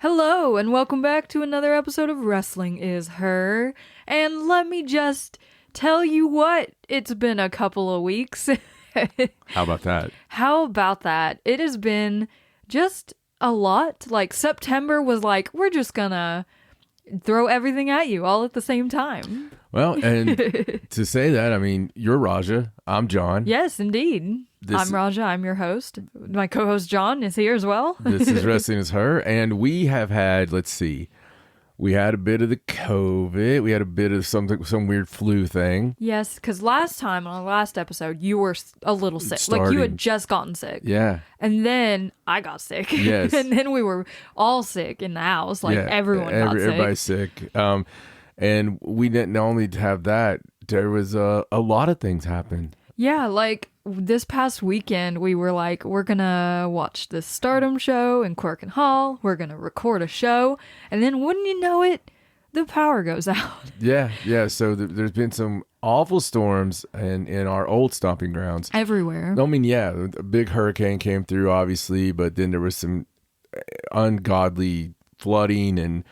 Hello, and welcome back to another episode of Wrestling is Her. And let me just tell you what, it's been a couple of weeks. How about that? How about that? It has been just a lot. Like, September was like, we're just gonna throw everything at you all at the same time. Well, and to say that, I mean, you're Raja. I'm John. Yes, indeed. I'm Raja. I'm your host. My co-host John is here as well. This is Wrestling is Her. And we have had, let's see, we had a bit of the COVID. We had a bit of some weird flu thing. Yes, because last time on the last episode, you were a little sick. Like, you had just gotten sick. Yeah. And then I got sick. Yes. And then we were all sick in the house. Like, everyone got sick. Everybody's sick. And we didn't only have that. There was a lot of things happen. Yeah, like this past weekend, we were like, we're going to watch this Stardom show in Cork and Hall. We're going to record a show. And then wouldn't you know it, the power goes out. Yeah. So there's been some awful storms in our old stomping grounds. Everywhere. I mean, yeah, a big hurricane came through, obviously, but then there was some ungodly flooding and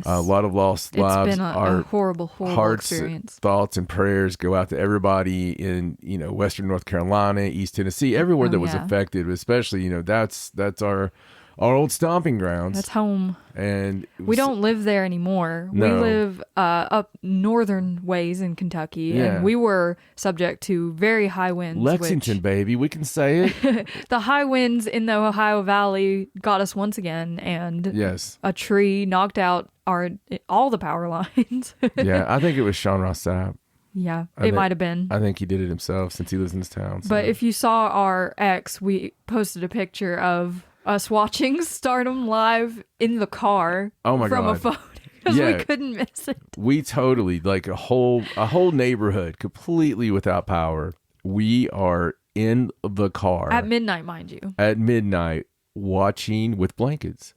a lot of lost lives. It's been a horrible experience. Thoughts and prayers go out to everybody in Western North Carolina, East Tennessee, everywhere that was affected. Especially that's our old stomping grounds. That's home. And we don't live there anymore. No. We live up northern ways in Kentucky, and we were subject to very high winds. Lexington, baby, we can say it. The high winds in the Ohio Valley got us once again, and a tree knocked out all the power lines. Yeah, I think it was Sean Ross Sapp. Yeah, it might have been. I think he did it himself since he lives in this town. So. But if you saw our ex, we posted a picture of us watching Stardom live in the car from a phone because we couldn't miss it. We totally, like a whole neighborhood completely without power. We are in the car. At midnight, mind you. At midnight, watching with blankets.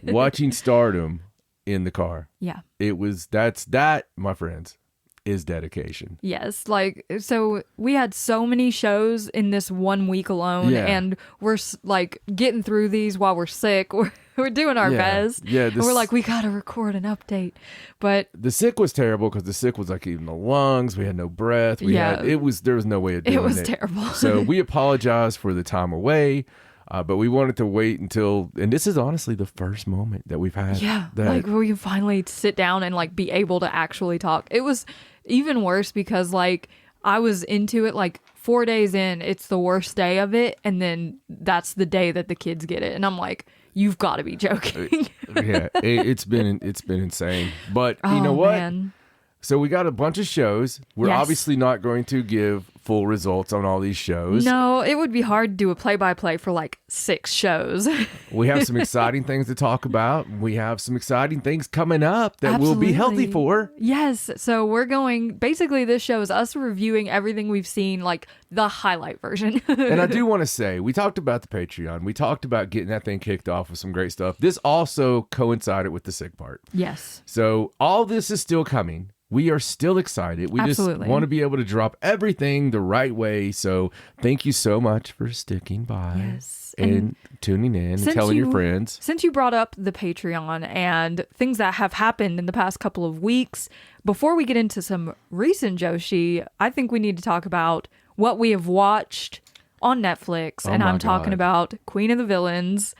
Watching Stardom in the car. Yeah. That, my friends, is dedication. Yes, like, so we had so many shows in this 1 week alone, and we're like getting through these while we're sick. We're doing our best. Yeah, and we're like, we gotta record an update. But the sick was terrible because the sick was like even the lungs. We had no breath. There was no way of doing it. It was terrible. So we apologize for the time away. But we wanted to wait until, and this is honestly the first moment that we've had. Yeah, like where you finally sit down and like be able to actually talk. It was even worse because like I was into it like 4 days in, it's the worst day of it. And then that's the day that the kids get it. And I'm like, you've got to be joking. It's been insane. But you know what? Man. So we got a bunch of shows. We're obviously not going to give full results on all these shows. No, it would be hard to do a play-by-play for like 6 shows. We have some exciting things to talk about. We have some exciting things coming up that we'll be healthy for. Yes. So we're going, basically this show is us reviewing everything we've seen, like the highlight version. And I do want to say, we talked about the Patreon. We talked about getting that thing kicked off with some great stuff. This also coincided with the sick part. Yes. So all this is still coming. We are still excited. We just want to be able to drop everything the right way. So thank you so much for sticking by and tuning in and telling your friends. Since you brought up the Patreon and things that have happened in the past couple of weeks, before we get into some recent Joshi, I think we need to talk about what we have watched on Netflix. And I'm talking about Queen of the Villains,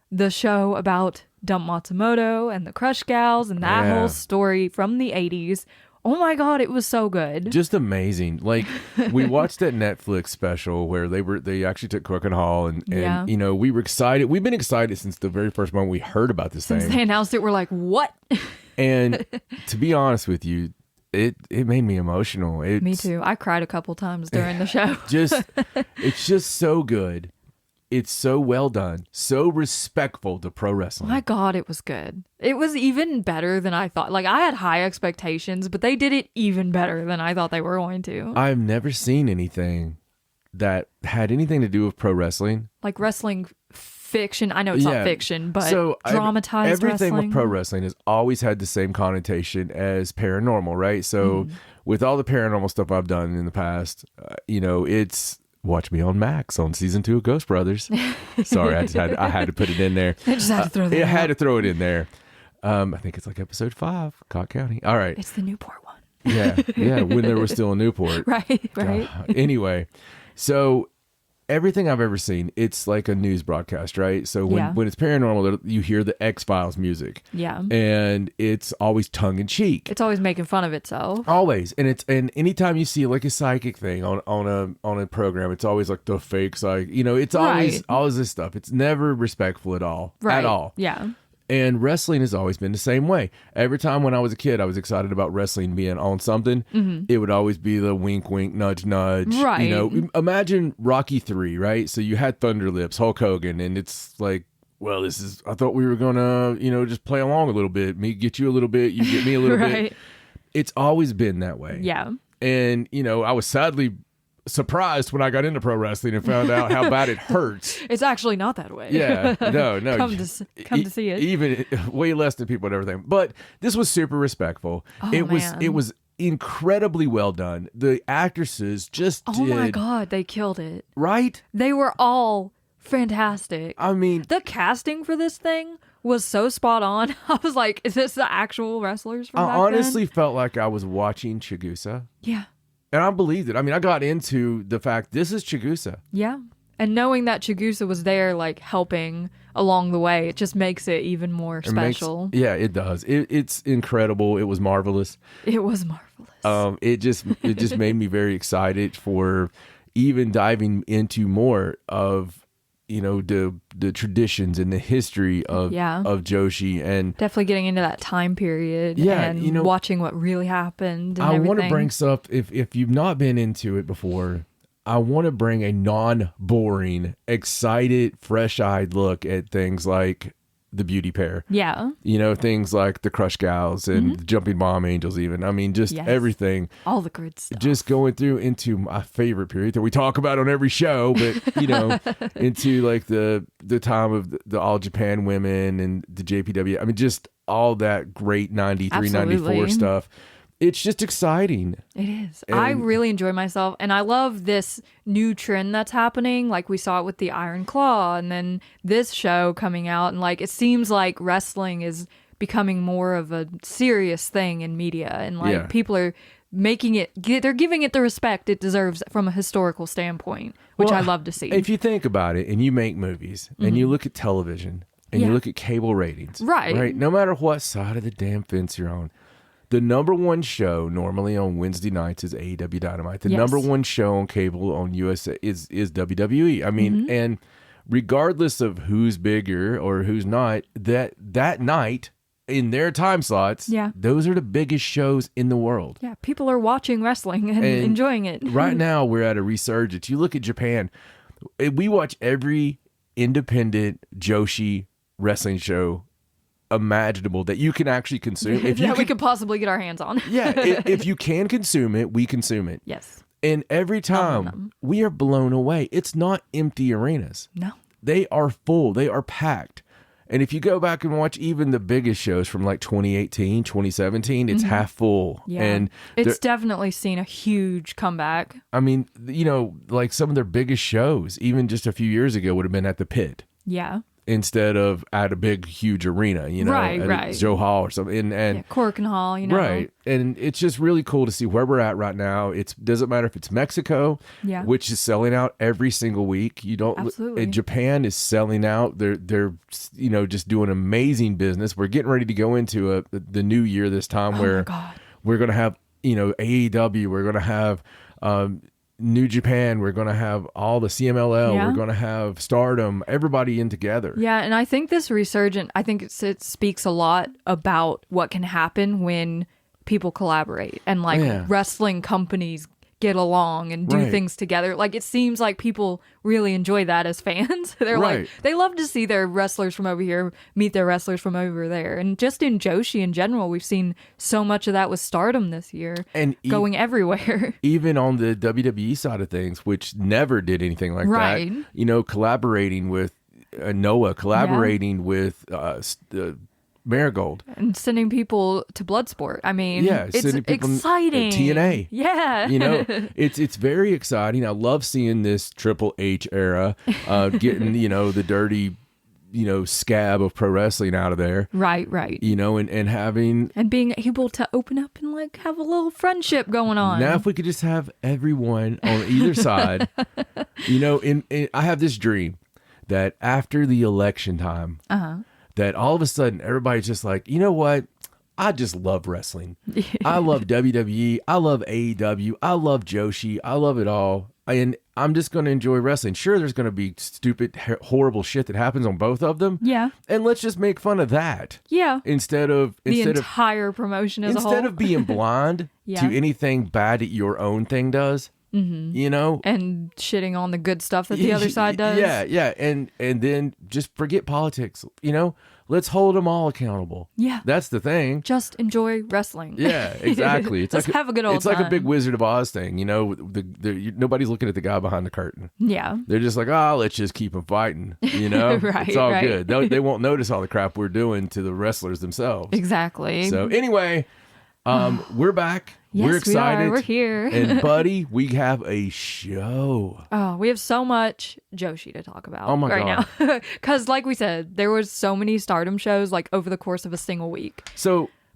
the show about Dump Matsumoto and the Crush Gals and that whole story from the 80s. Oh my God, it was so good. Just amazing. Like, we watched that Netflix special where they actually took Crook and Hall and we were excited. We've been excited since the very first moment we heard about this thing. Since they announced it, we're like, what? And to be honest with you, it made me emotional. Me too. I cried a couple times during the show. It's just so good. It's so well done, so respectful to pro wrestling. My God, it was good. It was even better than I thought. Like, I had high expectations, but they did it even better than I thought they were going to. I've never seen anything that had anything to do with pro wrestling. Like wrestling fiction. I know it's not fiction, but dramatized everything wrestling. With pro wrestling has always had the same connotation as paranormal, right? So with all the paranormal stuff I've done in the past, it's watch me on Max on season 2 of Ghost Brothers. Sorry, I had to put it in there. I just had to throw that. I had to throw it in there. I think it's like episode 5, Cott County. All right. It's the Newport one. Yeah, when there was still a Newport. Right. Anyway, so everything I've ever seen, it's like a news broadcast, right? So when it's paranormal, you hear the X-Files music. Yeah. And it's always tongue in cheek. It's always making fun of itself. Always. And anytime you see like a psychic thing on a program, it's always like the fake psychic. It's always this stuff. It's never respectful at all. Right. At all. Yeah. And wrestling has always been the same way. Every time when I was a kid, I was excited about wrestling being on something. Mm-hmm. It would always be the wink, wink, nudge, nudge. Right. Imagine Rocky 3, right? So you had Thunder Lips, Hulk Hogan, and it's like, well, I thought we were going to, just play along a little bit. Me get you a little bit, you get me a little bit. It's always been that way. Yeah. And, I was sadly surprised when I got into pro wrestling and found out how bad it hurts. It's actually not that way. Yeah, no. Come to see it. Even way less than people and everything. But this was super respectful. It was incredibly well done. The actresses just did. Oh my God, they killed it. Right? They were all fantastic. I mean, the casting for this thing was so spot on. I was like, is this the actual wrestlers from back I honestly then? felt like I was watching Chigusa. Yeah. And I believed it. I mean, I got into the fact this is Chigusa. Yeah. And knowing that Chigusa was there, like, helping along the way, it just makes it even more special. It does. It's incredible. It was marvelous. It was marvelous. It just made me very excited for even diving into more of, the traditions and the history of Joshi, and definitely getting into that time period and watching what really happened and I everything. want to bring stuff, if you've not been into it before, I want to bring a non-boring, excited, fresh-eyed look at things like the Beauty Pair. Yeah. Things like the Crush Gals and the Jumping Bomb Angels even. I mean, just everything. All the good stuff. Just going through into my favorite period that we talk about on every show, but, into like the time of the All Japan Women and the JPW. I mean, just all that great 93, 94 stuff. It's just exciting. It is. And I really enjoy myself. And I love this new trend that's happening. Like we saw it with the Iron Claw and then this show coming out. And like it seems like wrestling is becoming more of a serious thing in media. And like people are making it, they're giving it the respect it deserves from a historical standpoint, which I love to see. If you think about it and you make movies and you look at television and you look at cable ratings. Right. No matter what side of the damn fence you're on. The number one show normally on Wednesday nights is AEW Dynamite. The number one show on cable on USA is WWE. I mean, and regardless of who's bigger or who's not, that night in their time slots, those are the biggest shows in the world. Yeah, people are watching wrestling and enjoying it. Right now, we're at a resurgence. You look at Japan, we watch every independent Joshi wrestling show imaginable that you can actually consume. We could possibly get our hands on. If you can consume it, we consume it. Yes. And every time we are blown away. It's not empty arenas. No. They are full. They are packed. And if you go back and watch even the biggest shows from like 2018, 2017, it's half full. Yeah. And it's definitely seen a huge comeback. I mean, like some of their biggest shows, even just a few years ago, would have been at the Pit. Yeah. Instead of at a big, huge arena, at Joe Hall or something. And Corkin Hall, Right. And it's just really cool to see where we're at right now. It doesn't matter if it's Mexico, which is selling out every single week. Absolutely. And Japan is selling out. They're just doing amazing business. We're getting ready to go into the new year this time where we're going to have, AEW, we're going to have New Japan, we're going to have all the CMLL, we're going to have Stardom, everybody in together. Yeah, and I think this resurgent, it speaks a lot about what can happen when people collaborate and wrestling companies get along and do things together. Like it seems like people really enjoy that as fans. They're like, they love to see their wrestlers from over here meet their wrestlers from over there. And just in Joshi in general, we've seen so much of that with Stardom this year and going everywhere. Even on the WWE side of things, which never did anything like that, collaborating with Noah, collaborating with Marigold. And sending people to Bloodsport. I mean, it's exciting. TNA. Yeah. It's very exciting. I love seeing this Triple H era, getting, the dirty, scab of pro wrestling out of there. Right. And having... And being able to open up and like have a little friendship going on. Now if we could just have everyone on either side, I have this dream that after the election time, that all of a sudden everybody's just like, you know what? I just love wrestling. I love WWE. I love AEW. I love Joshi. I love it all. And I'm just going to enjoy wrestling. Sure, there's going to be stupid, horrible shit that happens on both of them. Yeah. And let's just make fun of that. Yeah. Instead of entire promotion as a whole. Instead of being blind to anything bad that your own thing does. Mm-hmm. And shitting on the good stuff that the other side does. Yeah. And then just forget politics. Let's hold them all accountable. Yeah. That's the thing. Just enjoy wrestling. Yeah, exactly. Let's have a good old time. It's like a big Wizard of Oz thing. Nobody's looking at the guy behind the curtain. Yeah. They're just like, let's just keep them fighting. Right, it's all good. They won't notice all the crap we're doing to the wrestlers themselves. Exactly. So anyway, we're back. Yes, we're excited. We're here. And buddy, we have a show. Oh, we have so much Joshi to talk about God. Now. Because like we said, there was so many Stardom shows like over the course of a single week.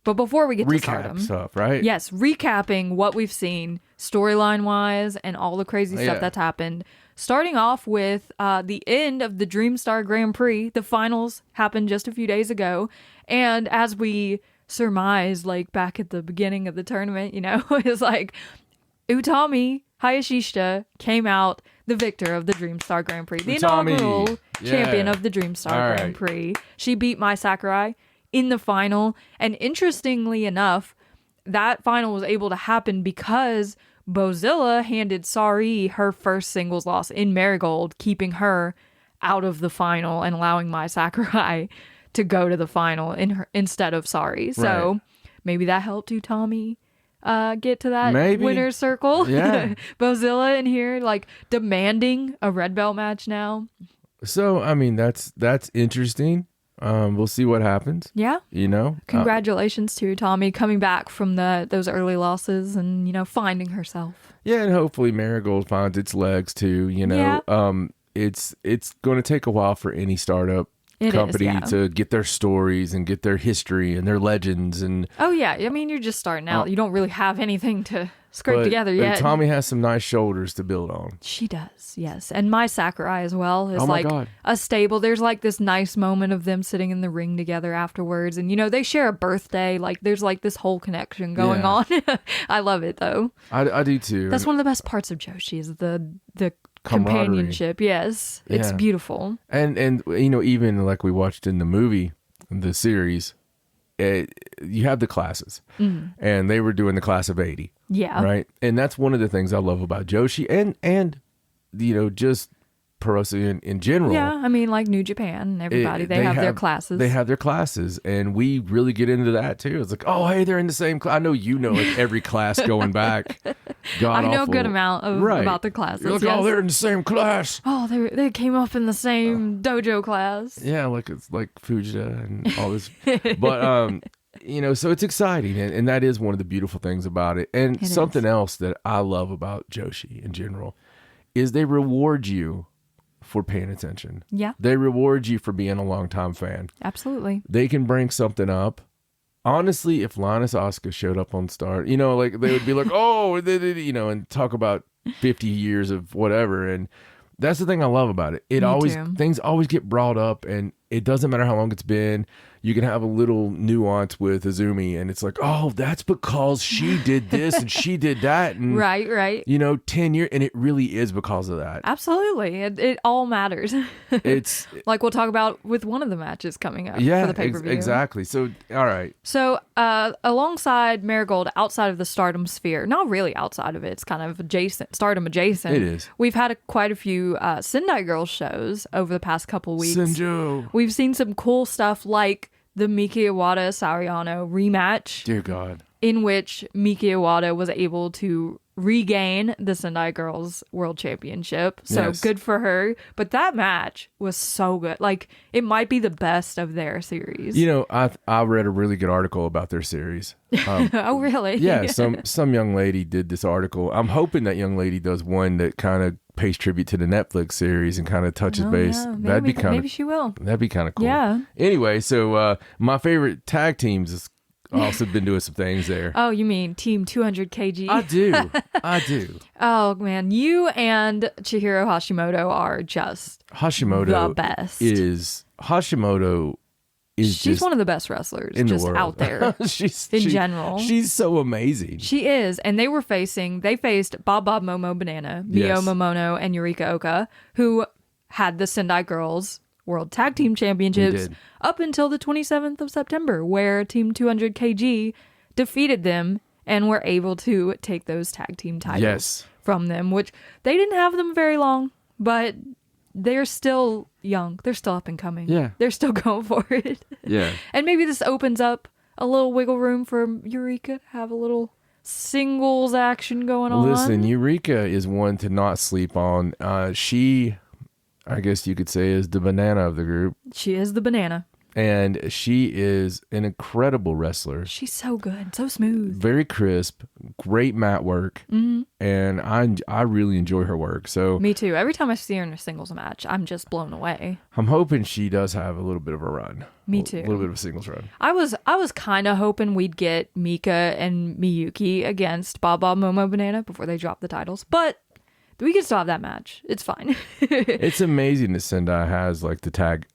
But before we get to Stardom stuff, right? Yes, recapping what we've seen storyline wise and all the crazy stuff that's happened. Starting off with the end of the Dreamstar Grand Prix. The finals happened just a few days ago. And as we surmise, like back at the beginning of the tournament, it's like Utami Hayashishita came out the victor of the Dreamstar Grand Prix, the inaugural champion of the Dreamstar Grand Prix. She beat Mai Sakurai in the final, and interestingly enough, that final was able to happen because Bozilla handed Sari her first singles loss in Marigold, keeping her out of the final and allowing Mai Sakurai to go to the final instead of Sari. So maybe that helped Utami get to that winner's circle. Yeah. Bozilla in here like demanding a red belt match now. So, I mean, that's interesting. We'll see what happens. Yeah. Congratulations to Utami coming back from those early losses and, finding herself. Yeah, and hopefully Marigold finds its legs too, It's going to take a while for any startup company to get their stories and get their history and their legends and I mean, you're just starting out. You don't really have anything to scrape together yet. Tommy has some nice shoulders to build on. She does, yes. And Mai Sakurai as well is God. a stable. There's like this nice moment of them sitting in the ring together afterwards, and they share a birthday. Like there's like this whole connection going on. I love it though. I do too. That's one of the best parts of Joshi is the companionship. Yes, it's beautiful. And even like we watched in the movie, the series, you have the classes, and they were doing the class of 80. Yeah. Right. And that's one of the things I love about Joshi and just pro wrestling in general. Yeah, I mean, like New Japan and everybody, they have their classes. They have their classes, and we really get into that too. It's like, oh, hey, they're in the same class. I know like every class going back. I know a good amount about the classes. You're like, oh, they're in the same class. Oh, they came up in the same dojo class. Yeah, like it's like Fujita and all this. But, so it's exciting, and that is one of the beautiful things about it. And something else that I love about Joshi in general is they reward you for paying attention. Yeah. They reward you for being a longtime fan. Absolutely. They can bring something up. Honestly, if Linus Asuka showed up on Star, like they would be like, oh, and talk about 50 years of whatever. And that's the thing I love about it. Things always get brought up, and it doesn't matter how long it's been. You can have a little nuance with Azumi, and it's like, oh, that's because she did this and she did that. And, right. 10 years, and it really is because of that. Absolutely. It all matters. It's like we'll talk about with one of the matches coming up for the pay-per-view. Exactly. So, all right. So, alongside Marigold, outside of the Stardom sphere, not really outside of it, it's kind of adjacent, Stardom adjacent. It is. We've had quite a few Sendai Girls shows over the past couple of weeks. Senju. We've seen some cool stuff like the Miki Iwata Sariano rematch. Dear God. In which Miki Iwata was able to regain the Sendai Girls World Championship. So good for her. But that match was so good. Like, it might be the best of their series. You know, I read a really good article about their series. Oh, really? Yeah, some young lady did this article. I'm hoping that young lady does one that kind of pays tribute to the Netflix series and kind of touches base. Yeah. Maybe she will. That'd be kind of cool. Yeah. Anyway, so my favorite tag teams is also been doing some things there. Oh, you mean Team 200 kg? I do. Oh, man. You and Chihiro Hashimoto are just the best. She's one of the best wrestlers in just the world. Out there in general. She's so amazing. She is. And they faced Bob Momo Banana, Mio Momono, and Yurika Oka, who had the Sendai Girls World Tag Team Championships up until the 27th of September, where Team 200 kg defeated them and were able to take those tag team titles from them, which they didn't have them very long, but they're still young. They're still up and coming. Yeah. They're still going for it. Yeah. And maybe this opens up a little wiggle room for Eureka to have a little singles action going on. Listen, Eureka is one to not sleep on. She, I guess you could say, is the banana of the group. She is the banana. And she is an incredible wrestler. She's so good, so smooth. Very crisp, great mat work. Mm-hmm. And I really enjoy her work. So me too. Every time I see her in a singles match, I'm just blown away. I'm hoping she does have a little bit of a run. Me too. A little bit of a singles run. I was kind of hoping we'd get Mika and Miyuki against Bob Momo Banana before they drop the titles. But we can still have that match. It's fine. It's amazing that Sendai has like the tag,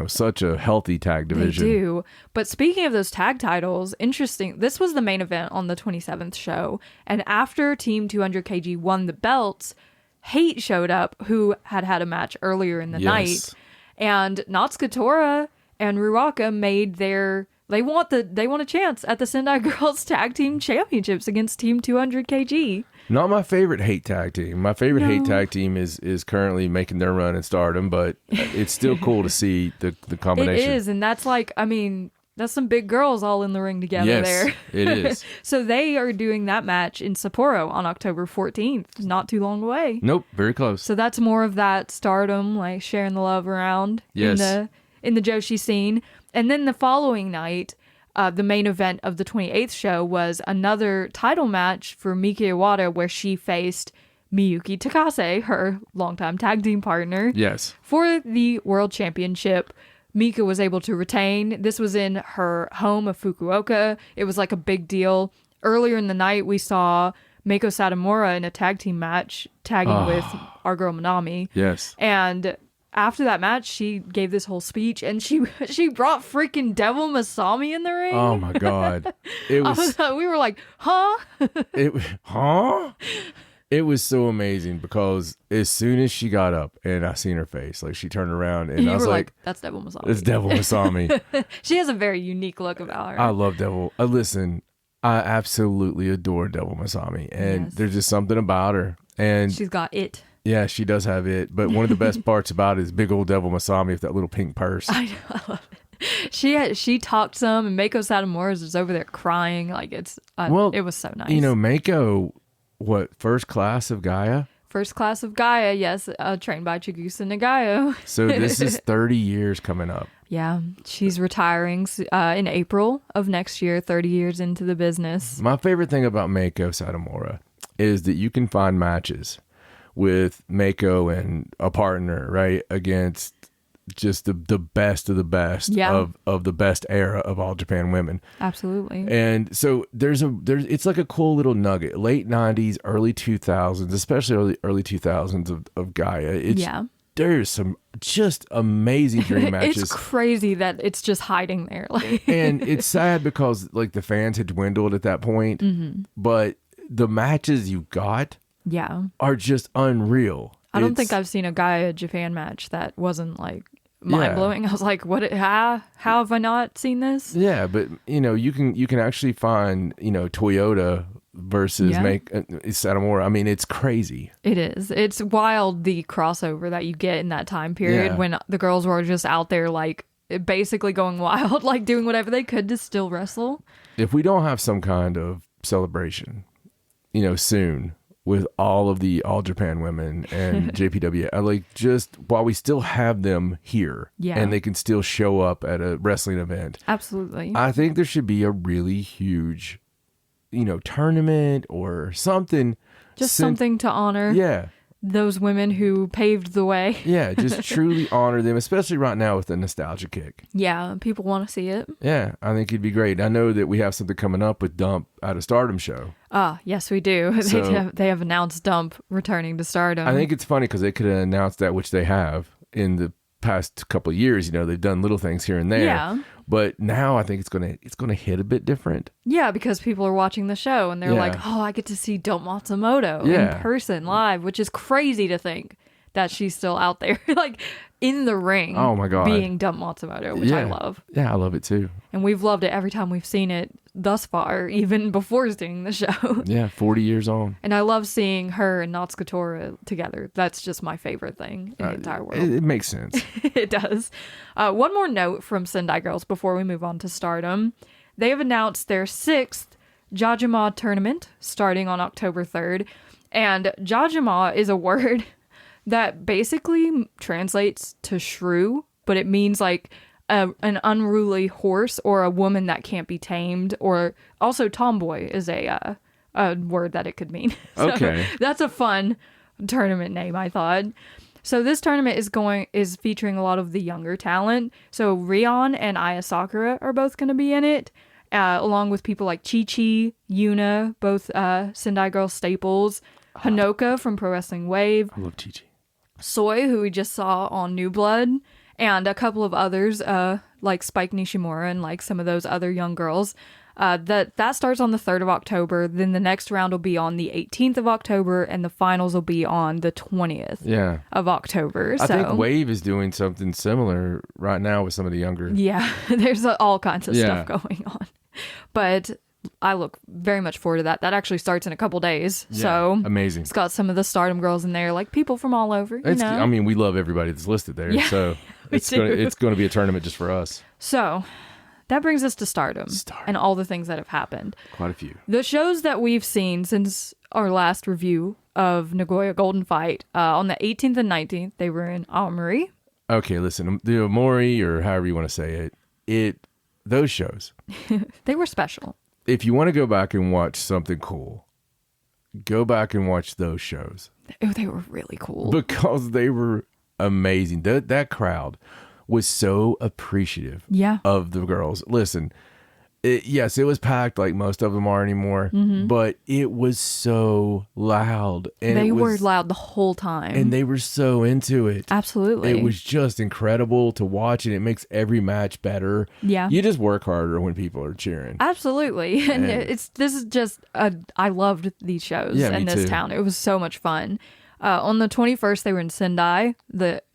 such a healthy tag division. They do. But speaking of those tag titles, interesting. This was the main event on the 27th show. And after Team 200 kg won the belts, Hate showed up, who had a match earlier in the night. And Natsuko Tora and Ruaka made they want a chance at the Sendai Girls Tag Team Championships against Team 200 kg. Not my favorite Hate tag team. My favorite Hate tag team is currently making their run in Stardom, but it's still cool to see the combination. It is, and that's that's some big girls all in the ring together there. Yes, it is. So they are doing that match in Sapporo on October 14th. Not too long away. Nope, very close. So that's more of that Stardom, like sharing the love around in the Joshi scene. And then the following night, the main event of the 28th show was another title match for Miki Iwata, where she faced Miyuki Takase, her longtime tag team partner. Yes. For the World Championship. Mika was able to retain. This was in her home of Fukuoka. It was like a big deal. Earlier in the night, we saw Meiko Satomura in a tag team match, tagging with our girl Manami. Yes. And after that match, she gave this whole speech, and she brought freaking Devil Masami in the ring. Oh my god! It was. We were like, huh? It was so amazing because as soon as she got up and I seen her face, like she turned around and I was like, "That's Devil Masami." It's Devil Masami. She has a very unique look about her. I love Devil. Listen, I absolutely adore Devil Masami, and there's just something about her, and she's got it. Yeah, she does have it. But one of the best parts about it is big old Devil Masami with that little pink purse. I know, I love it. She talked some, and Meiko Satomura is over there crying. Like it was so nice. Meiko, first class of Gaia? First class of Gaia, yes. Trained by Chigusa Nagayo. So this is 30 years coming up. Yeah, she's retiring in April of next year, 30 years into the business. My favorite thing about Meiko Satomura is that you can find matches with Meiko and a partner, right, against just the best of the best of the best era of All Japan Women. Absolutely. And so there's it's like a cool little nugget. Late 90s, early 2000s, especially early 2000s of Gaia. There's some just amazing dream matches. It's crazy that it's just hiding there. And it's sad because like the fans had dwindled at that point, but the matches you got are just unreal. I don't think I've seen a Gaia Japan match that wasn't like mind-blowing. I was like, how have I not seen this? Yeah, but you can actually find Toyota versus Satomura. I mean, it's crazy. It is. It's wild, the crossover that you get in that time period when the girls were just out there like basically going wild, like doing whatever they could to still wrestle. If we don't have some kind of celebration soon with all of the All Japan women and JPW. Just while we still have them here and they can still show up at a wrestling event. Absolutely. I think there should be a really huge, tournament or something. Just something to honor those women who paved the way. Yeah, just truly honor them, especially right now with the nostalgia kick. Yeah, people want to see it. Yeah, I think it'd be great. I know that we have something coming up with Dump at a Stardom show. Yes, we do. So, they have announced Dump returning to Stardom. I think it's funny because they could have announced that, which they have in the past couple of years. They've done little things here and there. Yeah. But now I think it's gonna hit a bit different. Yeah, because people are watching the show and they're like, oh, I get to see Dump Matsumoto in person live, which is crazy to think that she's still out there, in the ring. Oh my God. Being Dump Matsumoto, which I love. Yeah, I love it too. And we've loved it every time we've seen it thus far, even before seeing the show. Yeah, 40 years on. And I love seeing her and Natsuko together. That's just my favorite thing in the entire world. It makes sense. It does. One more note from Sendai Girls before we move on to Stardom. They have announced their 6th Jajima tournament starting on October 3rd. And Jajima is a word that basically translates to shrew, but it means an unruly horse or a woman that can't be tamed, or also tomboy is a word that it could mean. So okay. That's a fun tournament name, I thought. So this tournament is featuring a lot of the younger talent. So Rion and Aya Sakura are both going to be in it, along with people like Chi-Chi, Yuna, both Sendai Girls staples, Hanoka from Pro Wrestling Wave. I love Chi-Chi. Soy, who we just saw on New Blood, and a couple of others, like Spike Nishimura and some of those other young girls. That starts on the 3rd of October. Then the next round will be on the 18th of October, and the finals will be on the 20th of October. I think Wave is doing something similar right now with some of the younger. Yeah, there's all kinds of stuff going on. But I look very much forward to that. That actually starts in a couple days. Yeah, so amazing. It's got some of the Stardom girls in there, people from all over. I mean, we love everybody that's listed there. Yeah, so it's going to be a tournament just for us. So that brings us to Stardom and all the things that have happened. Quite a few. The shows that we've seen since our last review of Nagoya Golden Fight, on the 18th and 19th, they were in Aomori. Okay, listen, the Aomori, or however you want to say it, those shows. They were special. If you want to go back and watch something cool, go back and watch those shows. They were really cool. Because they were amazing. That crowd was so appreciative of the girls. Listen, yes, it was packed like most of them are anymore, but it was so loud. And they were loud the whole time. And they were so into it. Absolutely. It was just incredible to watch, and it makes every match better. Yeah. You just work harder when people are cheering. Absolutely. And I loved these shows in this town. It was so much fun. On the 21st, they were in Sendai,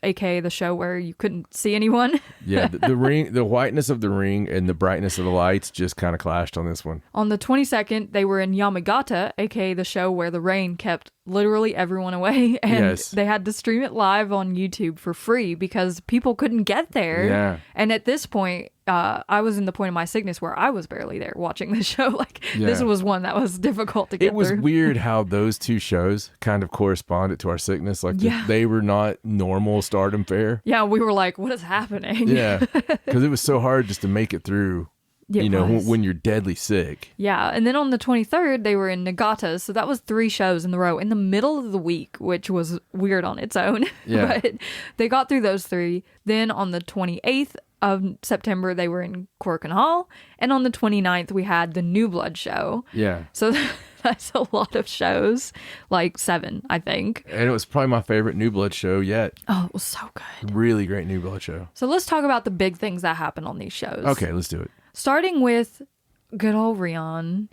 aka the show where you couldn't see anyone. Yeah, the ring, the whiteness of the ring and the brightness of the lights just kind of clashed on this one. On the 22nd, they were in Yamagata, aka the show where the rain kept literally everyone away, and they had to stream it live on YouTube for free because people couldn't get there. Yeah. And at this point, I was in the point of my sickness where I was barely there watching the show. This was one that was difficult to get through. It was weird how those two shows kind of corresponded to our sickness. They were not normal Stardom fare. Yeah, we were like, what is happening? Yeah, because it was so hard just to make it through. When you're deadly sick. Yeah, and then on the 23rd, they were in Nagata, so that was 3 shows in the row in the middle of the week, which was weird on its own. Yeah. But they got through those 3. Then on the 28th of September, they were in Korakuen Hall, and on the 29th, we had the New Blood show. Yeah. So that's a lot of shows, 7, I think. And it was probably my favorite New Blood show yet. Oh, it was so good. Really great New Blood show. So let's talk about the big things that happened on these shows. Okay, let's do it. Starting with good old Rion.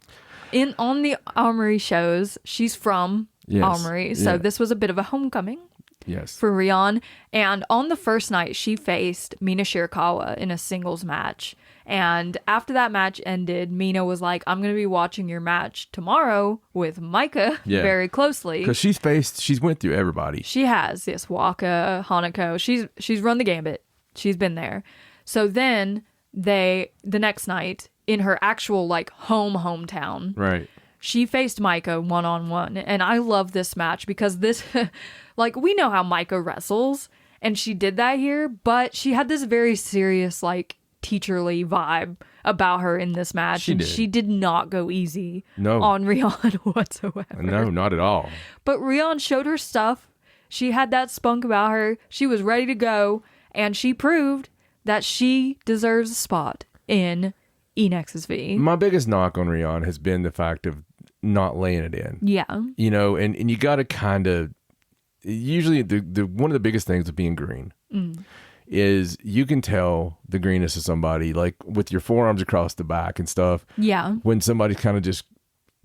On the Aomori shows, she's from Aomori, so this was a bit of a homecoming for Rion. And on the first night, she faced Mina Shirakawa in a singles match. And after that match ended, Mina was like, I'm going to be watching your match tomorrow with Micah very closely. Because she's went through everybody. She has, yes, Waka, Hanako. She's run the gambit. She's been there. So then the next night, in her actual hometown, right, she faced Maika one-on-one. And I love this match because this, like, we know how Maika wrestles, and she did that here, but she had this very serious, like, teacherly vibe about her in this match. She did not go easy on Rion whatsoever. No, not at all. But Rion showed her stuff. She had that spunk about her. She was ready to go, and she proved that she deserves a spot in E-Nexus V. My biggest knock on Rion has been the fact of not laying it in. Yeah. You know, and you got to kind of, usually the one of the biggest things with being green is you can tell the greenness of somebody, like with your forearms across the back and stuff. Yeah. When somebody's kind of just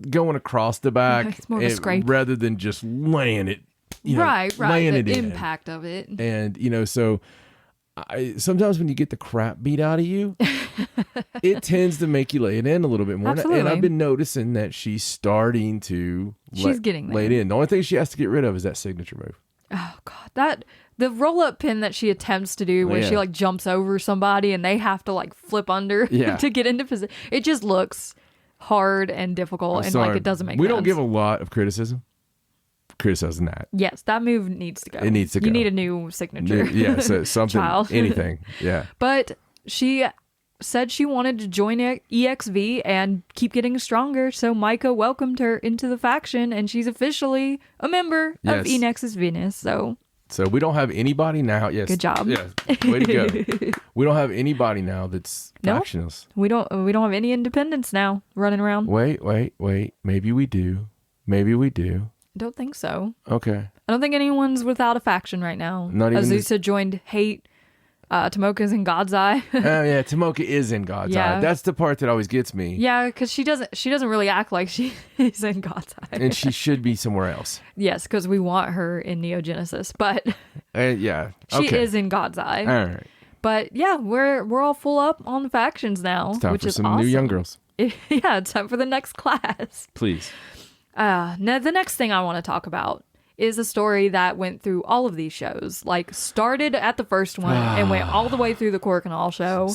going across the back, it's more of a scrape rather than just laying it. Right. Laying the it impact of it. And, so sometimes when you get the crap beat out of you, it tends to make you lay it in a little bit more. Absolutely. And I've been noticing that she's starting to getting there. lay it in. The only thing she has to get rid of is that signature move. Oh, God. The roll-up pin that she attempts to do where she, like, jumps over somebody and they have to, like, flip under to get into position. It just looks hard and difficult and, like, it doesn't make sense. We don't give a lot of criticizing that. Yes, that move needs to go. It needs to go. You need a new signature. So something, anything. Yeah. But she said she wanted to join EXV and keep getting stronger, so Maika welcomed her into the faction, and she's officially a member of E-Nexus Venus, so we don't have anybody now. Yes. Good job. Yeah. Way to go. We don't have anybody now that's factionless. We don't have any independents now running around. Wait. Maybe we do. I don't think so. Okay. I don't think anyone's without a faction right now. Not even Azusa joined Hate. Tomoka's in God's Eye. Oh yeah, Tomoka is in God's Eye. That's the part that always gets me. Yeah, because she doesn't really act like she is in God's Eye. And she should be somewhere else. Yes, because we want her in Neogenesis, but she is in God's Eye. All right. But yeah, we're all full up on the factions now, It's time which for is some awesome. new young girls. Yeah, it's time for the next class. Please. Now the next thing I want to talk about is a story that went through all of these shows. Like, started at the first one and went all the way through the Korkanal show.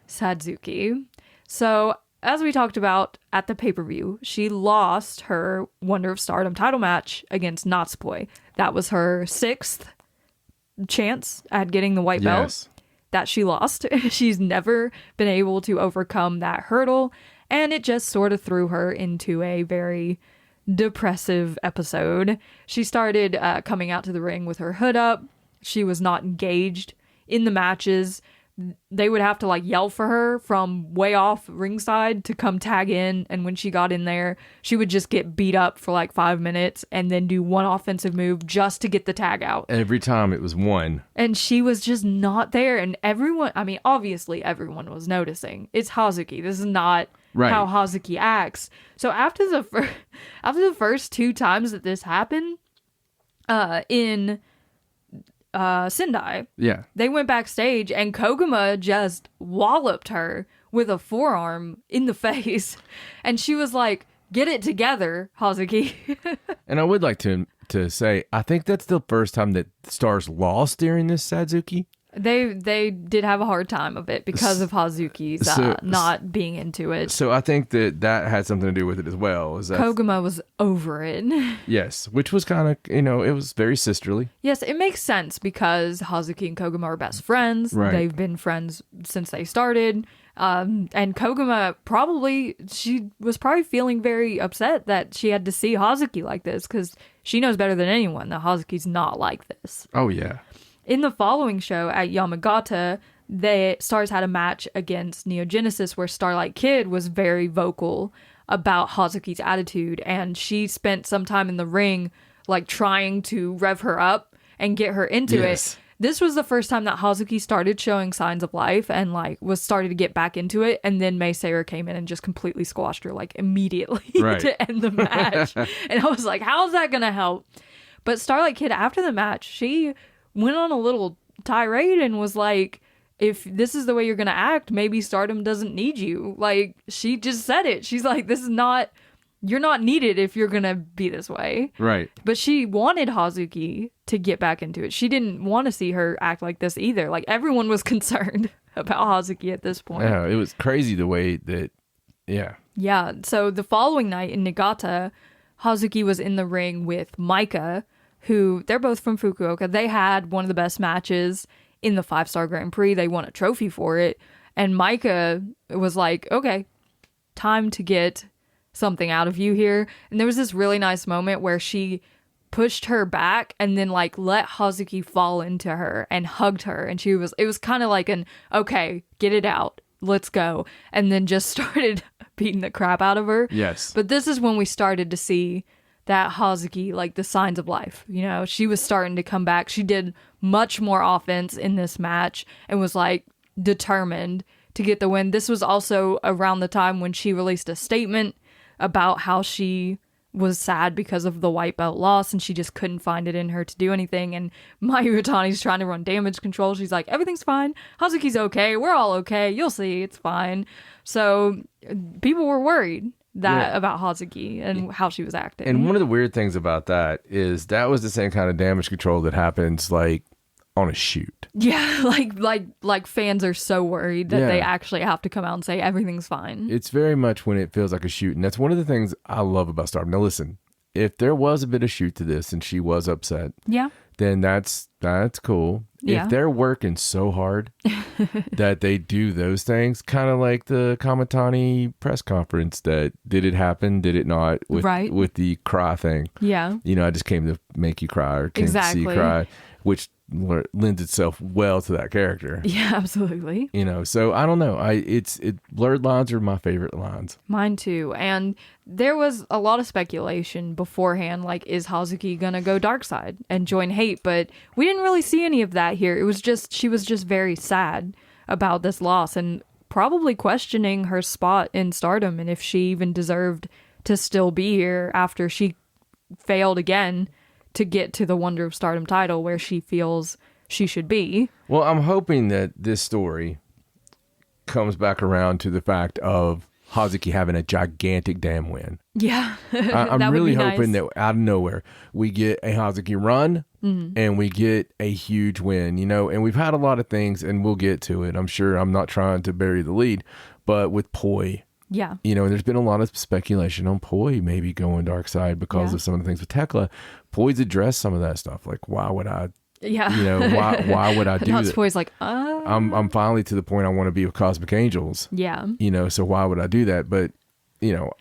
Sazuki. So, as we talked about at the pay-per-view, she lost her Wonder of Stardom title match against Natsupoi. That was her 6th chance at getting the white belt that she lost. She's never been able to overcome that hurdle, and it just sort of threw her into a very depressive episode. She started coming out to the ring with her hood up. She was not engaged in the matches. They would have to like yell for her from way off ringside to come tag in, and when she got in there, she would just get beat up for like 5 minutes and then do one offensive move just to get the tag out. Every time it was one. And she was just not there, and everyone, I mean, obviously everyone was noticing. It's Hazuki. This is not how Hazuki acts. So after the first 2 times that this happened, in Sendai, they went backstage and Koguma just walloped her with a forearm in the face, and she was like, "Get it together, Hazuki." And I would like to say, I think that's the first time that Stars lost during this Sazuki. They did have a hard time of it because of Hazuki's not being into it. So I think that had something to do with it as well. Koguma was over it. Yes, which was kind of, it was very sisterly. Yes, it makes sense because Hazuki and Koguma are best friends. Right. They've been friends since they started. And Koguma she was probably feeling very upset that she had to see Hazuki like this, because she knows better than anyone that Hazuki's not like this. Oh, yeah. In the following show at Yamagata, the Stars had a match against Neogenesis where Starlight Kid was very vocal about Hazuki's attitude, and she spent some time in the ring like trying to rev her up and get her into it. This was the first time that Hazuki started showing signs of life and like was started to get back into it, and then Mei Seira came in and just completely squashed her like immediately to end the match. And I was like, how's that gonna help? But Starlight Kid, after the match, she went on a little tirade and was like, if this is the way you're gonna act, maybe Stardom doesn't need you. Like, she just said it. She's like, you're not needed if you're gonna be this way. Right. But she wanted Hazuki to get back into it. She didn't want to see her act like this either. Like, everyone was concerned about Hazuki at this point. Yeah, it was crazy the way that Yeah. Yeah. So the following night in Niigata, Hazuki was in the ring with Maika, who they're both from Fukuoka. They had one of the best matches in the 5-star Grand Prix. They won a trophy for it. And Maika was like, okay, time to get something out of you here. And there was this really nice moment where she pushed her back and then like let Hazuki fall into her and hugged her. And it was kind of like okay, get it out. Let's go. And then just started beating the crap out of her. Yes. But this is when we started to see that Hazuki, like the signs of life. You know, she was starting to come back. She did much more offense in this match and was like determined to get the win. This was also around the time when she released a statement about how she was sad because of the white belt loss and she just couldn't find it in her to do anything. And Mayu Iwatani's trying to run damage control. She's like, everything's fine. Hazuki's okay. We're all okay. You'll see. It's fine. So people were worried about Hazuki and how she was acting. And one of the weird things about that is that was the same kind of damage control that happens like on a shoot. Yeah, like fans are so worried that they actually have to come out and say everything's fine. It's very much when it feels like a shoot. And that's one of the things I love about Stardom. Now listen, if there was a bit of shoot to this and she was upset, then that's cool. Yeah. If they're working so hard that they do those things, kind of like the Kamatani press conference that did it happen, did it not, with the cry thing. Yeah. You know, I just came to make you cry or came to see you cry, which lends itself well to that character. Yeah, absolutely. You know, so I don't know. Blurred lines are my favorite lines. Mine too. And there was a lot of speculation beforehand, like, is Hazuki gonna go dark side and join hate? But we didn't really see any of that here. It was just, she was just very sad about this loss and probably questioning her spot in Stardom and if she even deserved to still be here after she failed again to get to the Wonder of Stardom title where she feels she should be. Well, I'm hoping that this story comes back around to the fact of Hazuki having a gigantic damn win. Yeah. I'm really hoping that out of nowhere we get a Hazuki run and we get a huge win, you know, and we've had a lot of things and we'll get to it. I'm sure I'm not trying to bury the lead, but with Poi, you know, there's been a lot of speculation on Poi maybe going dark side because of some of the things with Thekla. Poi's addressed some of that stuff. Like, why would I? Yeah. You know, why would I do that? Natsupoi's like, I'm finally to the point I want to be with Cosmic Angels. Yeah. You know, so why would I do that? But, you know,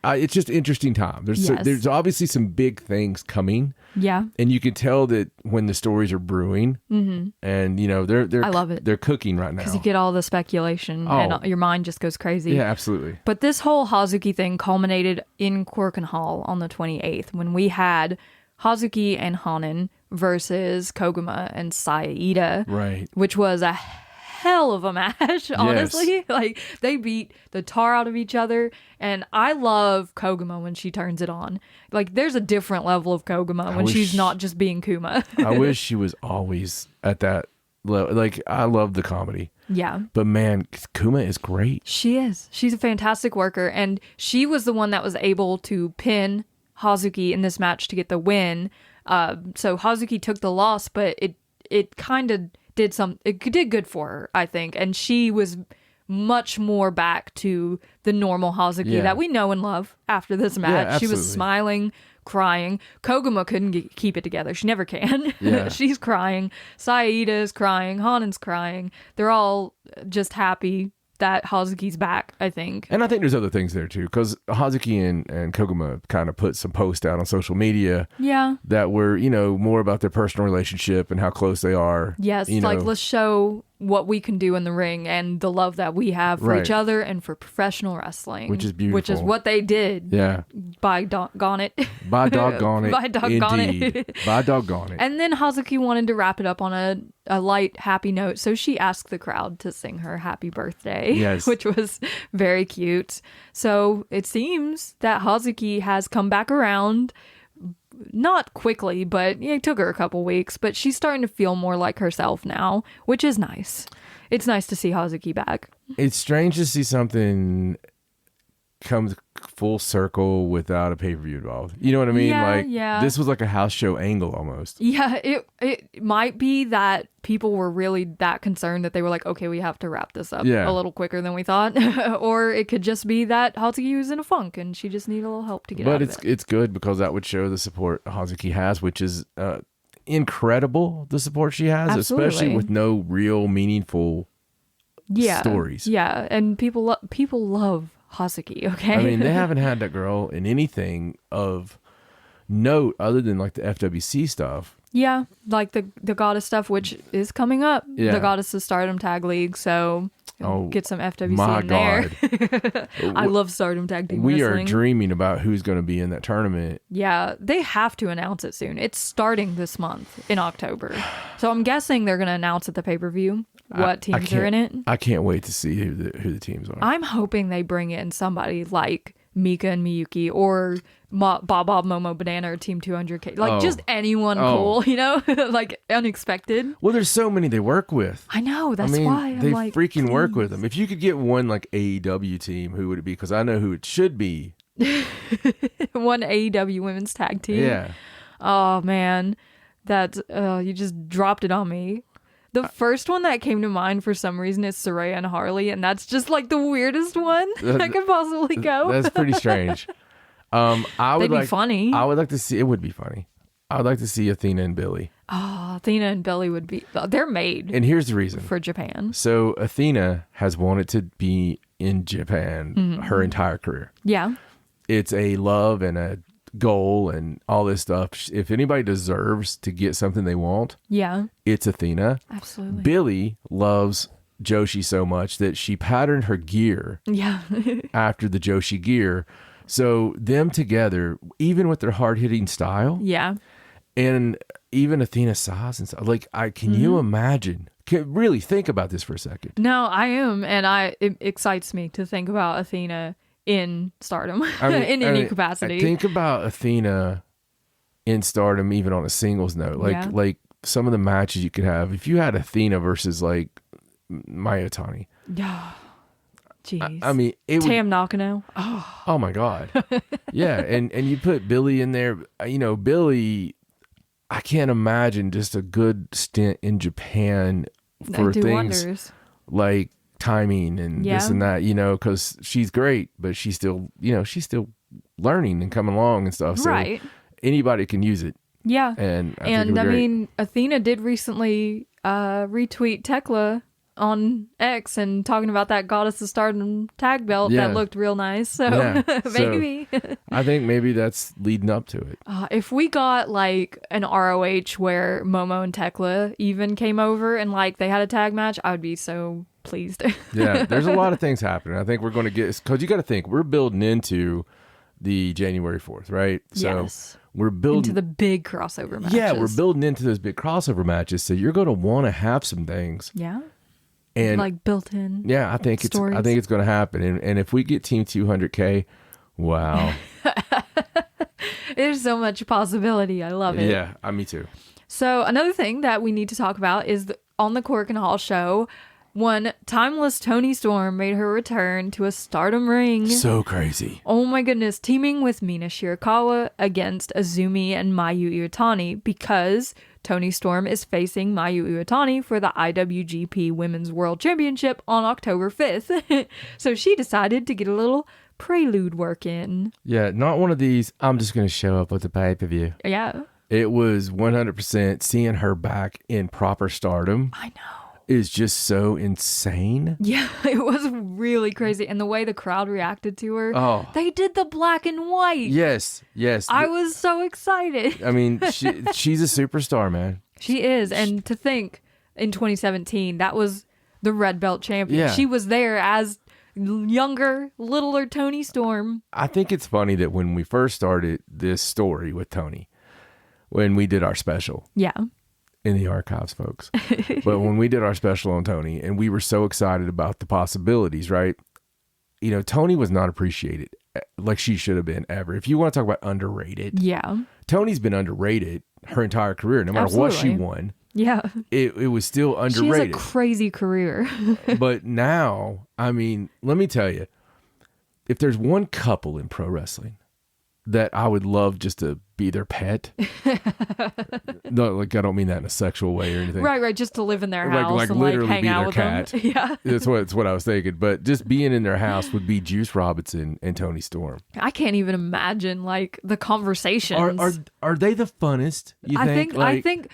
it's just interesting time. There's obviously some big things coming. Yeah. And you can tell that when the stories are brewing and, you know, I love it. They're cooking right now. Because you get all the speculation and your mind just goes crazy. Yeah, absolutely. But this whole Hazuki thing culminated in Korakuen Hall on the 28th when we had Hazuki and Hanan versus Koguma and Saida. Right. Which was a hell of a match, honestly. Yes. Like, they beat the tar out of each other. And I love Koguma when she turns it on. Like, there's a different level of Koguma when she's not just being Kuma. I wish she was always at that level. Like, I love the comedy. Yeah. But man, Kuma is great. She is. She's a fantastic worker. And she was the one that was able to pin Hazuki in this match to get the win. So Hazuki took the loss, but it kind of did good for her, I think. And she was much more back to the normal Hazuki that we know and love after this match. Yeah, she was smiling, crying. Koguma couldn't keep it together. She never can. Yeah. She's crying. Saida is crying. Hanan's crying. They're all just happy that Hazuki's back, I think. And I think there's other things there too, because Hazuki and Koguma kind of put some posts out on social media that were, you know, more about their personal relationship and how close they are. Yes, like, let's show what we can do in the ring and the love that we have for each other and for professional wrestling. Which is beautiful. Which is what they did. Yeah. By doggone it. By doggone it. By doggone it. By doggone it. And then Hazuki wanted to wrap it up on a light, happy note, so she asked the crowd to sing her happy birthday, which was very cute. So it seems that Hazuki has come back around. Not quickly, but it took her a couple weeks, but she's starting to feel more like herself now, which is nice. It's nice to see Hazuki back. It's strange to see something comes full circle without a pay-per-view involved. You know what I mean? This was like a house show angle almost. Yeah, it might be that people were really that concerned that they were like, okay, we have to wrap this up a little quicker than we thought. Or it could just be that Hazuki was in a funk and she just needed a little help to get out of it. But it's good because that would show the support Hazuki has, which is incredible, the support she has. Absolutely. Especially with no real meaningful stories. Yeah, and people love Hazuki, okay? I mean, they haven't had that girl in anything of note other than like the FWC stuff. Yeah, like the Goddess stuff, which is coming up. Yeah. The Goddess of Stardom Tag League, so get some FWC in there. I love Stardom Tag Team Wrestling. We are dreaming about who's going to be in that tournament. Yeah, they have to announce it soon. It's starting this month in October. So I'm guessing they're going to announce at the pay-per-view what teams are in it. I can't wait to see who the teams are. I'm hoping they bring in somebody like Mika and Miyuki or Bob Momo Banana or Team 200K. Like just anyone cool, you know? Like unexpected. Well, there's so many they work with. I know. That's why I'm they like, freaking work with them. If you could get one like AEW team, who would it be? Because I know who it should be. One AEW women's tag team. Yeah. Oh, man. That's, you just dropped it on me. The first one that came to mind for some reason is Saraya and Harley, and that's just like the weirdest one that could possibly go. That's pretty strange. They'd be funny. I would like to see, it would be funny. I would like to see Athena and Billy. Oh, Athena and Billy would be, they're made. And here's the reason. For Japan. So Athena has wanted to be in Japan her entire career. Yeah. It's a love and a goal and all this stuff. If anybody deserves to get something they want, it's Athena. Absolutely. Billy loves Joshi so much that she patterned her gear after the Joshi gear. So them together, even with their hard-hitting style, and even Athena's size and stuff, like can you imagine? Really think about this for a second. No, I am, and it excites me to think about Athena in Stardom in any capacity. Think about Athena in Stardom, even on a singles note. Like some of the matches you could have if you had Athena versus like Mayotani. Jeez. I mean, Tam Nakano. Oh my God. Yeah, and you put Billy in there. You know, Billy, I can't imagine just a good stint in Japan for things wonders. Like timing and this and that, you know, because she's great, but she's still learning and coming along and stuff. So anybody can use it. Yeah. And I mean, Athena did recently retweet Thekla on X and talking about that Goddess of Stardom tag belt that looked real nice. So maybe. So, I think maybe that's leading up to it. If we got like an ROH where Momo and Thekla even came over and like they had a tag match, I would be so pleased. Yeah, there's a lot of things happening. I think we're going to get, because you got to think, we're building into the January 4th, right? So we're building into the big crossover matches. Yeah, we're building into those big crossover matches. So you're going to want to have some things. Yeah. And like built in. Yeah, I think it's going to happen. And if we get Team 200K, wow. There's so much possibility. I love it. Yeah, me too. So another thing that we need to talk about is on the Cork and Hall show, one timeless Toni Storm made her return to a Stardom ring. So crazy. Oh my goodness. Teaming with Mina Shirakawa against Azumi and Mayu Iwatani because Toni Storm is facing Mayu Iwatani for the IWGP Women's World Championship on October 5th. So she decided to get a little prelude work in. Yeah, not one of these, I'm just going to show up with the pay-per-view. Yeah. It was 100% seeing her back in proper Stardom. I know. Is just so insane. Yeah, it was really crazy. And the way the crowd reacted to her, they did the black and white. Yes. I was so excited. I mean, she's a superstar, man. She is. And to think in 2017, that was the red belt champion. Yeah. She was there as younger, littler Toni Storm. I think it's funny that when we first started this story with Toni, when we did our special. Yeah. In the archives, folks. But when we did our special on Toni, and we were so excited about the possibilities, right? You know, Toni was not appreciated like she should have been ever. If you want to talk about underrated, Toni's been underrated her entire career, no matter what she won. Yeah. It was still underrated. She has a crazy career. But now, I mean, let me tell you, if there's one couple in pro wrestling that I would love just to be their pet. No, like I don't mean that in a sexual way or anything. Right. Just to live in their house like and literally hang be out their with cat. them. Yeah, that's what I was thinking. But just being in their house would be Juice Robinson and Toni Storm. I can't even imagine like the conversations. Are they the funnest? You think?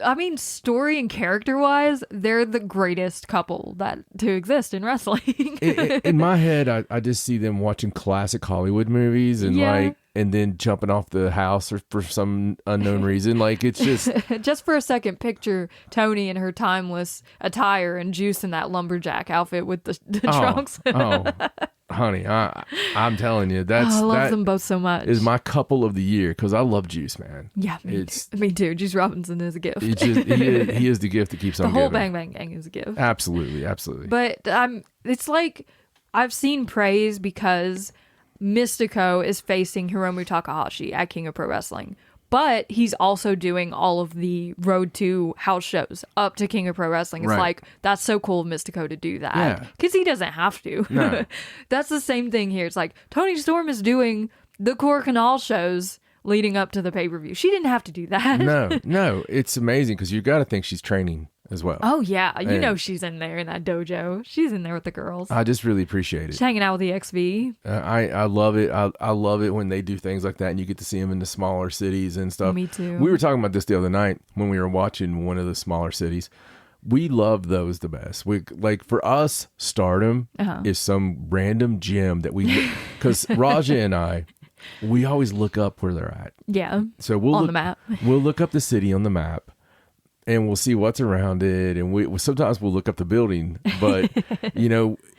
I mean, story and character wise, they're the greatest couple to exist in wrestling. In my head, I just see them watching classic Hollywood movies and then jumping off the house or for some unknown reason. Like it's just for a second, picture Toni in her timeless attire and Juice in that lumberjack outfit with the trunks. Honey, I'm telling you, I love them both so much. Is my couple of the year because I love Juice, man. Yeah, me too. Juice Robinson is a gift. He is the gift that keeps on giving. The whole giving. Bang Bang Gang is a gift. Absolutely. But it's like I've seen praise because Mystico is facing Hiromu Takahashi at King of Pro Wrestling. But he's also doing all of the road to house shows up to King of Pro Wrestling. It's like, that's so cool of Mystico to do that. Because he doesn't have to. No. That's the same thing here. It's like, Toni Storm is doing the Core Canal shows leading up to the pay-per-view. She didn't have to do that. No. It's amazing because you got to think she's training as well. Oh, yeah. You know she's in there in that dojo. She's in there with the girls. I just really appreciate it. She's hanging out with the XV. I love it. I love it when they do things like that and you get to see them in the smaller cities and stuff. Me too. We were talking about this the other night when we were watching one of the smaller cities. We love those the best. Like for us, Stardom is some random gym that we, because Raja and I, we always look up where they're at. Yeah. So we'll the map. We'll look up the city on the map. And we'll see what's around it, and sometimes we'll look up the building, but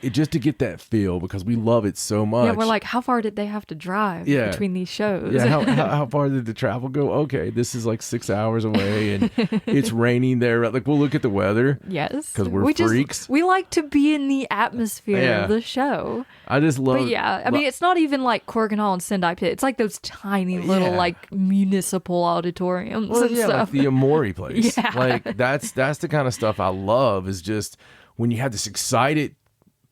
just to get that feel because we love it so much. Yeah, we're like, how far did they have to drive between these shows? Yeah, how far did the travel go? Okay, this is like 6 hours away, and it's raining there. Like we'll look at the weather. Yes, because we're freaks. We like to be in the atmosphere of the show. I just love. But I mean, it's not even like Cork Hall and Sendai Pit. It's like those tiny little like municipal auditoriums and stuff. Like the Amori place. Yeah. Like that's the kind of stuff I love. Is just when you have this excited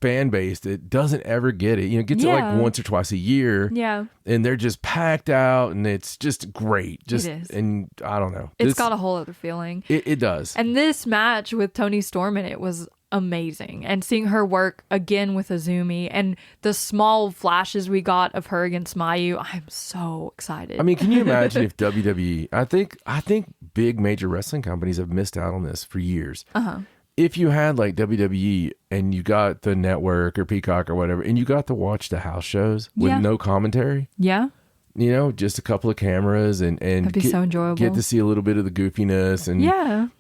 fan base that doesn't ever get it. It gets it like once or twice a year. Yeah. And they're just packed out, and it's just great. It is. And I don't know. It's got a whole other feeling. It does. And this match with Toni Storm in it was amazing, and seeing her work again with Azumi and the small flashes we got of her against Mayu, I'm so excited. I mean, can you imagine if WWE, I think big major wrestling companies have missed out on this for years. If you had like WWE and you got the network or Peacock or whatever, and you got to watch the house shows with no commentary. Yeah. Just a couple of cameras and that'd be so enjoyable. Get to see a little bit of the goofiness and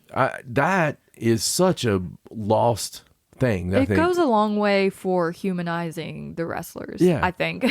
that is such a lost thing. It goes a long way for humanizing the wrestlers. Yeah, I think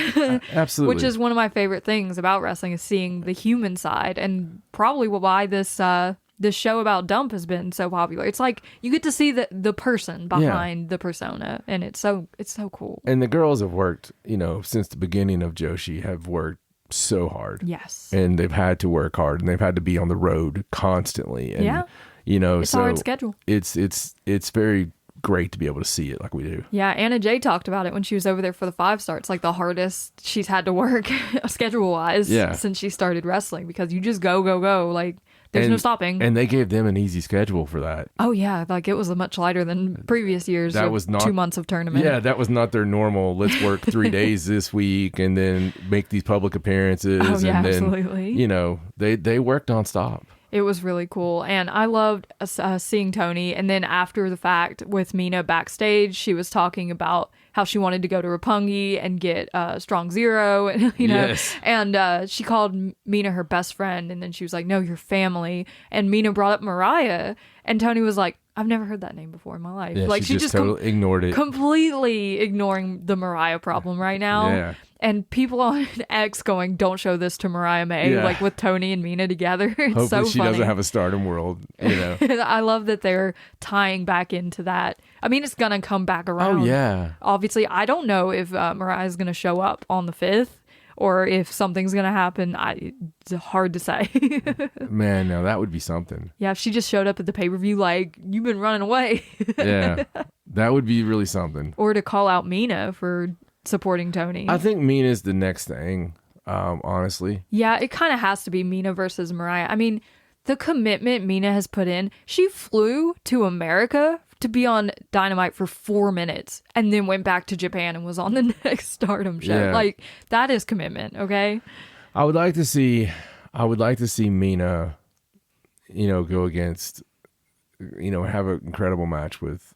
absolutely. Which is one of my favorite things about wrestling is seeing the human side, and probably why this show about Dump has been so popular. It's like you get to see the person behind the persona, and it's so cool. And the girls have worked, since the beginning of Joshi, have worked so hard. Yes. And they've had to work hard, and they've had to be on the road constantly. And, it's a hard schedule. It's very great to be able to see it like we do. Yeah, Anna Jay talked about it when she was over there for the 5-star. It's like the hardest she's had to work schedule-wise since she started wrestling, because you just go. Like, there's no stopping. And they gave them an easy schedule for that. Oh, yeah. Like, it was much lighter than previous years. That was not 2 months of tournament. Yeah, that was not their normal, let's work 3 days this week and then make these public appearances. Oh, yeah, and then, absolutely. They worked nonstop. It was really cool. And I loved seeing Toni. And then after the fact with Mina backstage, she was talking about how she wanted to go to Roppongi and get Strong Zero. And, Yes. And she called Mina her best friend. And then she was like, no, you're family. And Mina brought up Mariah. And Toni was like, I've never heard that name before in my life. Yeah, like she just totally ignored it. Completely ignoring the Mariah problem right now. Yeah. And people on X going, don't show this to Mariah May, like with Toni and Mina together. It's Hopefully so she funny. doesn't have a Stardom world, I love that they're tying back into that. I mean, it's going to come back around. Oh, yeah. Obviously, I don't know if Mariah's going to show up on the 5th or if something's going to happen. It's hard to say. Man, no, that would be something. Yeah, if she just showed up at the pay-per-view like, you've been running away. Yeah, that would be really something. Or to call out Mina for supporting Tony. I think Mina's the next thing, honestly. Yeah, it kind of has to be Mina versus Mariah. I mean, the commitment Mina has put in. She flew to America to be on Dynamite for 4 minutes and then went back to Japan and was on the next Stardom show. Yeah. Like, that is commitment, okay? I would like to see Mina, go against, have an incredible match with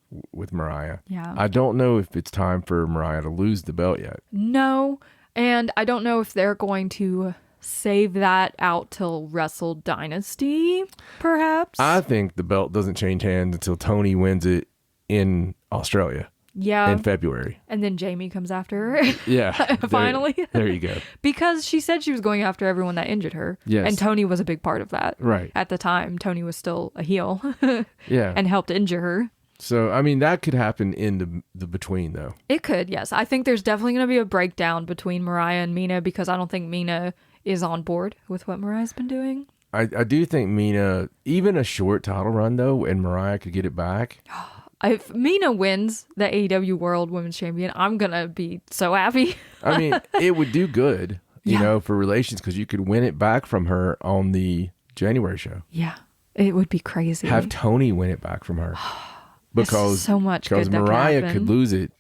Mariah. Yeah. I don't know if it's time for Mariah to lose the belt yet. No, and I don't know if they're going to save that out till Wrestle Dynasty, perhaps. I think the belt doesn't change hands until Tony wins it in Australia. Yeah. In February. And then Jamie comes after her. Yeah. Finally. There you go. Because she said she was going after everyone that injured her. Yes. And Tony was a big part of that. Right. At the time, Tony was still a heel. Yeah. And helped injure her. So, I mean, that could happen in the between, though. It could, yes. I think there's definitely going to be a breakdown between Mariah and Mina because I don't think Mina is on board with what Mariah's been doing. I do think Mina, even a short title run, though, and Mariah could get it back. If Mina wins the AEW World Women's Champion, I'm going to be so happy. I mean, it would do good, for relations because you could win it back from her on the January show. Yeah, it would be crazy. Have Tony win it back from her. Because so much because good Mariah that could lose it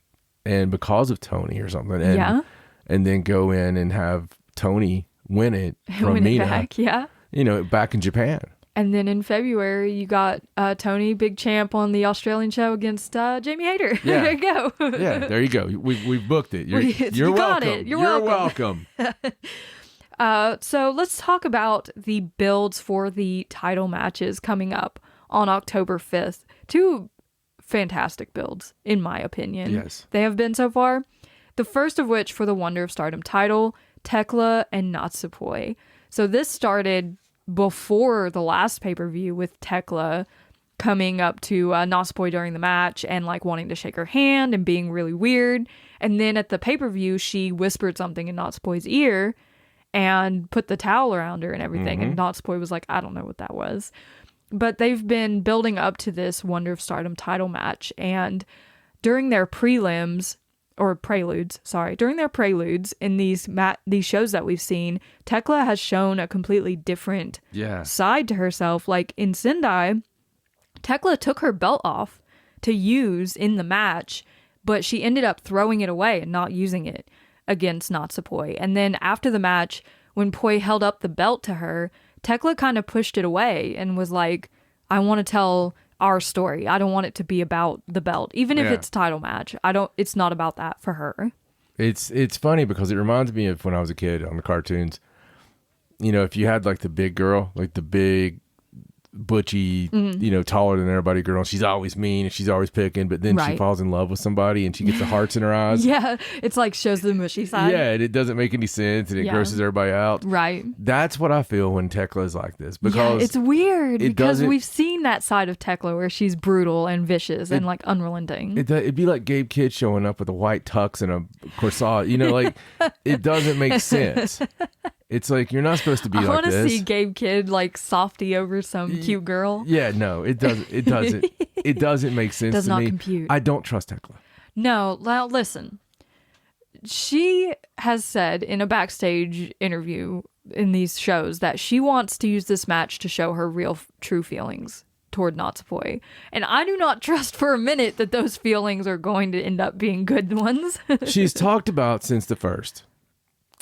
and because of Tony or something. And, and then go in and have Tony win it from win Mina. It back, yeah. Back in Japan. And then in February, you got Tony, big champ, on the Australian show against Jamie Hayter. Yeah. There you go. Yeah, there you go. We've booked it. You're you got welcome. it. You're welcome. So let's talk about the builds for the title matches coming up on October 5th. Two fantastic builds, in my opinion. Yes. They have been so far. The first of which for the Wonder of Stardom title, Thekla and Natsupoi. So this started before the last pay-per-view with Thekla coming up to Natsupoi during the match and like wanting to shake her hand and being really weird. And then at the pay-per-view, she whispered something in Natsupoi's ear and put the towel around her and everything. Mm-hmm. And Natsupoi was like, I don't know what that was. But they've been building up to this Wonder of Stardom title match. And during their preludes in these shows that we've seen, Thekla has shown a completely different side to herself. Like in Sendai, Thekla took her belt off to use in the match, but she ended up throwing it away and not using it against Natsupoi. And then after the match, when Poi held up the belt to her, Thekla kind of pushed it away and was like, I want to tell our story. I don't want it to be about the belt. Even if it's title match, it's not about that for her. It's funny because it reminds me of when I was a kid on the cartoons. If you had like the big girl, like the big butchy, taller than everybody girl, she's always mean and she's always picking, but then she falls in love with somebody and she gets the hearts in her eyes. Yeah, it's like shows the mushy side. Yeah, and it doesn't make any sense and it grosses everybody out. Right. That's what I feel when Thekla is like this because it's weird because we've seen that side of Thekla where she's brutal and vicious and like unrelenting. It'd be like Gabe Kidd showing up with a white tux and a corsage. Like it doesn't make sense. It's like you're not supposed to be like this. I want to see Gabe Kidd like softy over some cute girl. Yeah, no, it doesn't. It doesn't make sense. Does to not me. compute. I don't trust Thekla. No, well, listen. She has said in a backstage interview in these shows that she wants to use this match to show her real, true feelings toward Natsupoi. And I do not trust for a minute that those feelings are going to end up being good ones. She's talked about since the first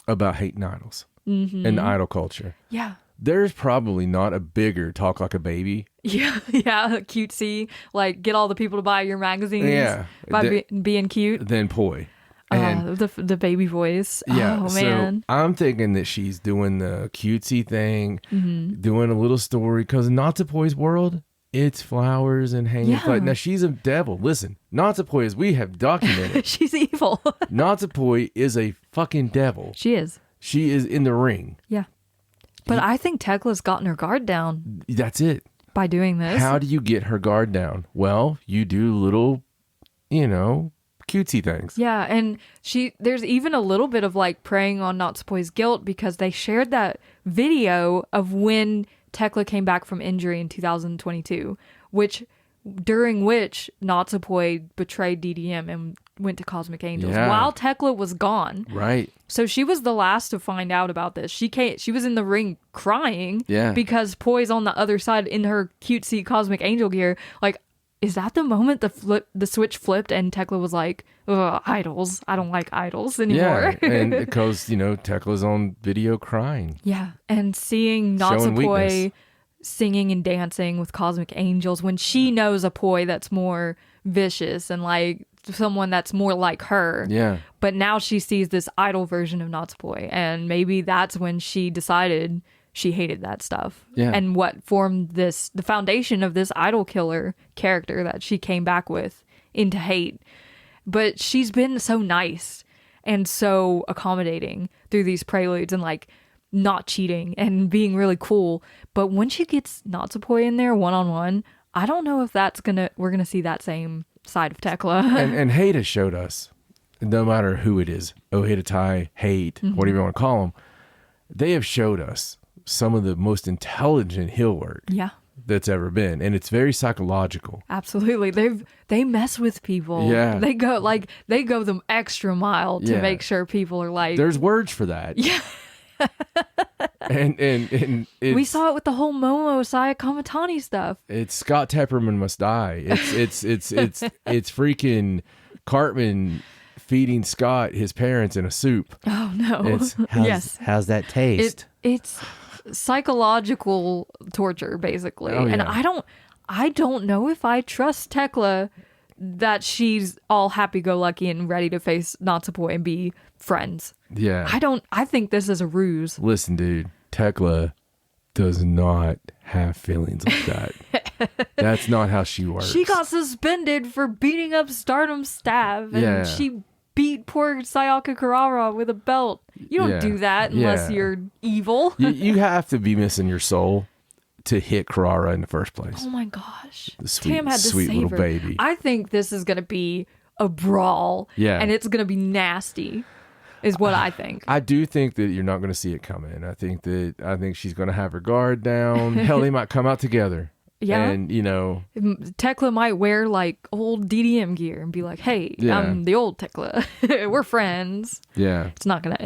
about hating idols. Mm-hmm. And idol culture. Yeah. There's probably not a bigger talk like a baby. Yeah, cutesy. Like, get all the people to buy your magazines by being cute. Than Poi. And the baby voice. Yeah, oh, man. So I'm thinking that she's doing the cutesy thing, doing a little story, because in Natsupoi's world, it's flowers and hanging flag. Now, she's a devil. Listen, Natsupoi, as we have documented. She's evil. Natsupoi is a fucking devil. She is. She is in the ring. Yeah. But I think Tekla's gotten her guard down. That's it. By doing this. How do you get her guard down? Well, you do little, cutesy things. Yeah, and there's even a little bit of like preying on Natsupoi's guilt because they shared that video of when Thekla came back from injury in 2022, during which Natsupoi betrayed DDM and went to Cosmic Angels while Thekla was gone. Right. So she was the last to find out about this. She was in the ring crying because Poi's on the other side in her cutesy Cosmic Angel gear. Like, is that the moment the switch flipped and Thekla was like, idols. I don't like idols anymore. Yeah, and because, Tekla's on video crying. Yeah, and seeing Natsupoi singing and dancing with Cosmic Angels when she knows a Poi that's more vicious and like someone that's more like her. Yeah. But now she sees this idol version of Natsupoi, and maybe that's when she decided she hated that stuff. Yeah. And what formed the foundation of this idol killer character that she came back with into hate. But she's been so nice and so accommodating through these preludes and like not cheating and being really cool. But when she gets Natsupoi in there one-on-one, I don't know if we're gonna see that same side of Thekla. and hate has showed us, no matter who it is, Ohita Tai, hate, whatever you want to call them, they have showed us some of the most intelligent heel work that's ever been, and it's very psychological. Absolutely. They mess with people. Yeah. They go them extra mile to make sure people are like, there's words for that. Yeah. and we saw it with the whole Momo Saya Kamatani stuff. It's Scott Tepperman must die. It's freaking Cartman feeding Scott his parents in a soup. Oh no. How's that taste? It's psychological torture basically. Oh, yeah. And I don't know if I trust Thekla that she's all happy-go-lucky and ready to face Natsupoi and be friends. Yeah. I think this is a ruse. Listen, dude, Thekla does not have feelings like that. That's not how she works. She got suspended for beating up Stardom staff, and she beat poor Sayaka Kurara with a belt. You don't do that unless you're evil. You have to be missing your soul to hit Kurara in the first place. Oh my gosh. The sweet, Tam had to sweet save little her. baby. I think this is going to be a brawl. Yeah. And it's going to be nasty, is what I think. I do think that you're not going to see it coming. I think she's going to have her guard down. Hell, they might come out together. Yeah. And, Thekla might wear like old DDM gear and be like, hey, I'm the old Thekla. We're friends. Yeah. It's not gonna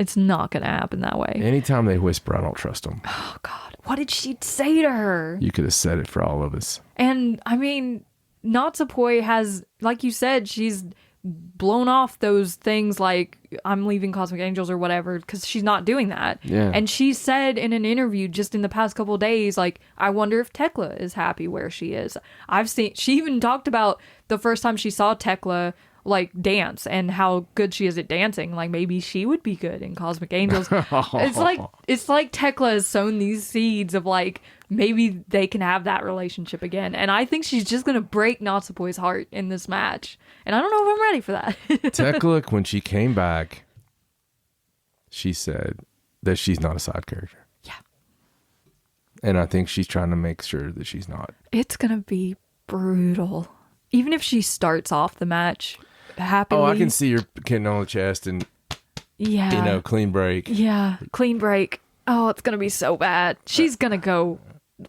happen that way. Anytime they whisper, I don't trust them. Oh, God. What did she say to her? You could have said it for all of us. And, I mean, Natsupoi has, like you said, she's blown off those things like I'm leaving Cosmic Angels or whatever because she's not doing that. Yeah. And she said in an interview just in the past couple of days, like, I wonder if Thekla is happy where she is. she even talked about the first time she saw Thekla like dance and how good she is at dancing. Like maybe she would be good in Cosmic Angels. It's like Thekla has sown these seeds of like maybe they can have that relationship again. And I think she's just gonna break Natsupoi's heart in this match. And I don't know if I'm ready for that. Thekla, when she came back, she said that she's not a side character. Yeah. And I think she's trying to make sure that she's not. It's gonna be brutal. Even if she starts off the match happily. Oh, I can see her getting on the chest and, clean break. Yeah, clean break. Oh, it's going to be so bad. She's going to go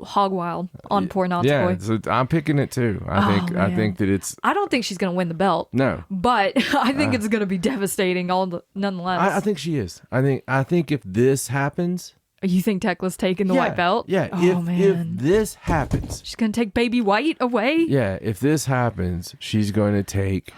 hog wild on poor Natsupoi. Yeah, so I'm picking it too. I think that it's... I don't think she's going to win the belt. No. But I think it's going to be devastating nonetheless. I think she is. I think if this happens... You think Tekla's taking the white belt? Yeah. Oh, if this happens... She's going to take Baby White away? Yeah, if this happens, she's going to take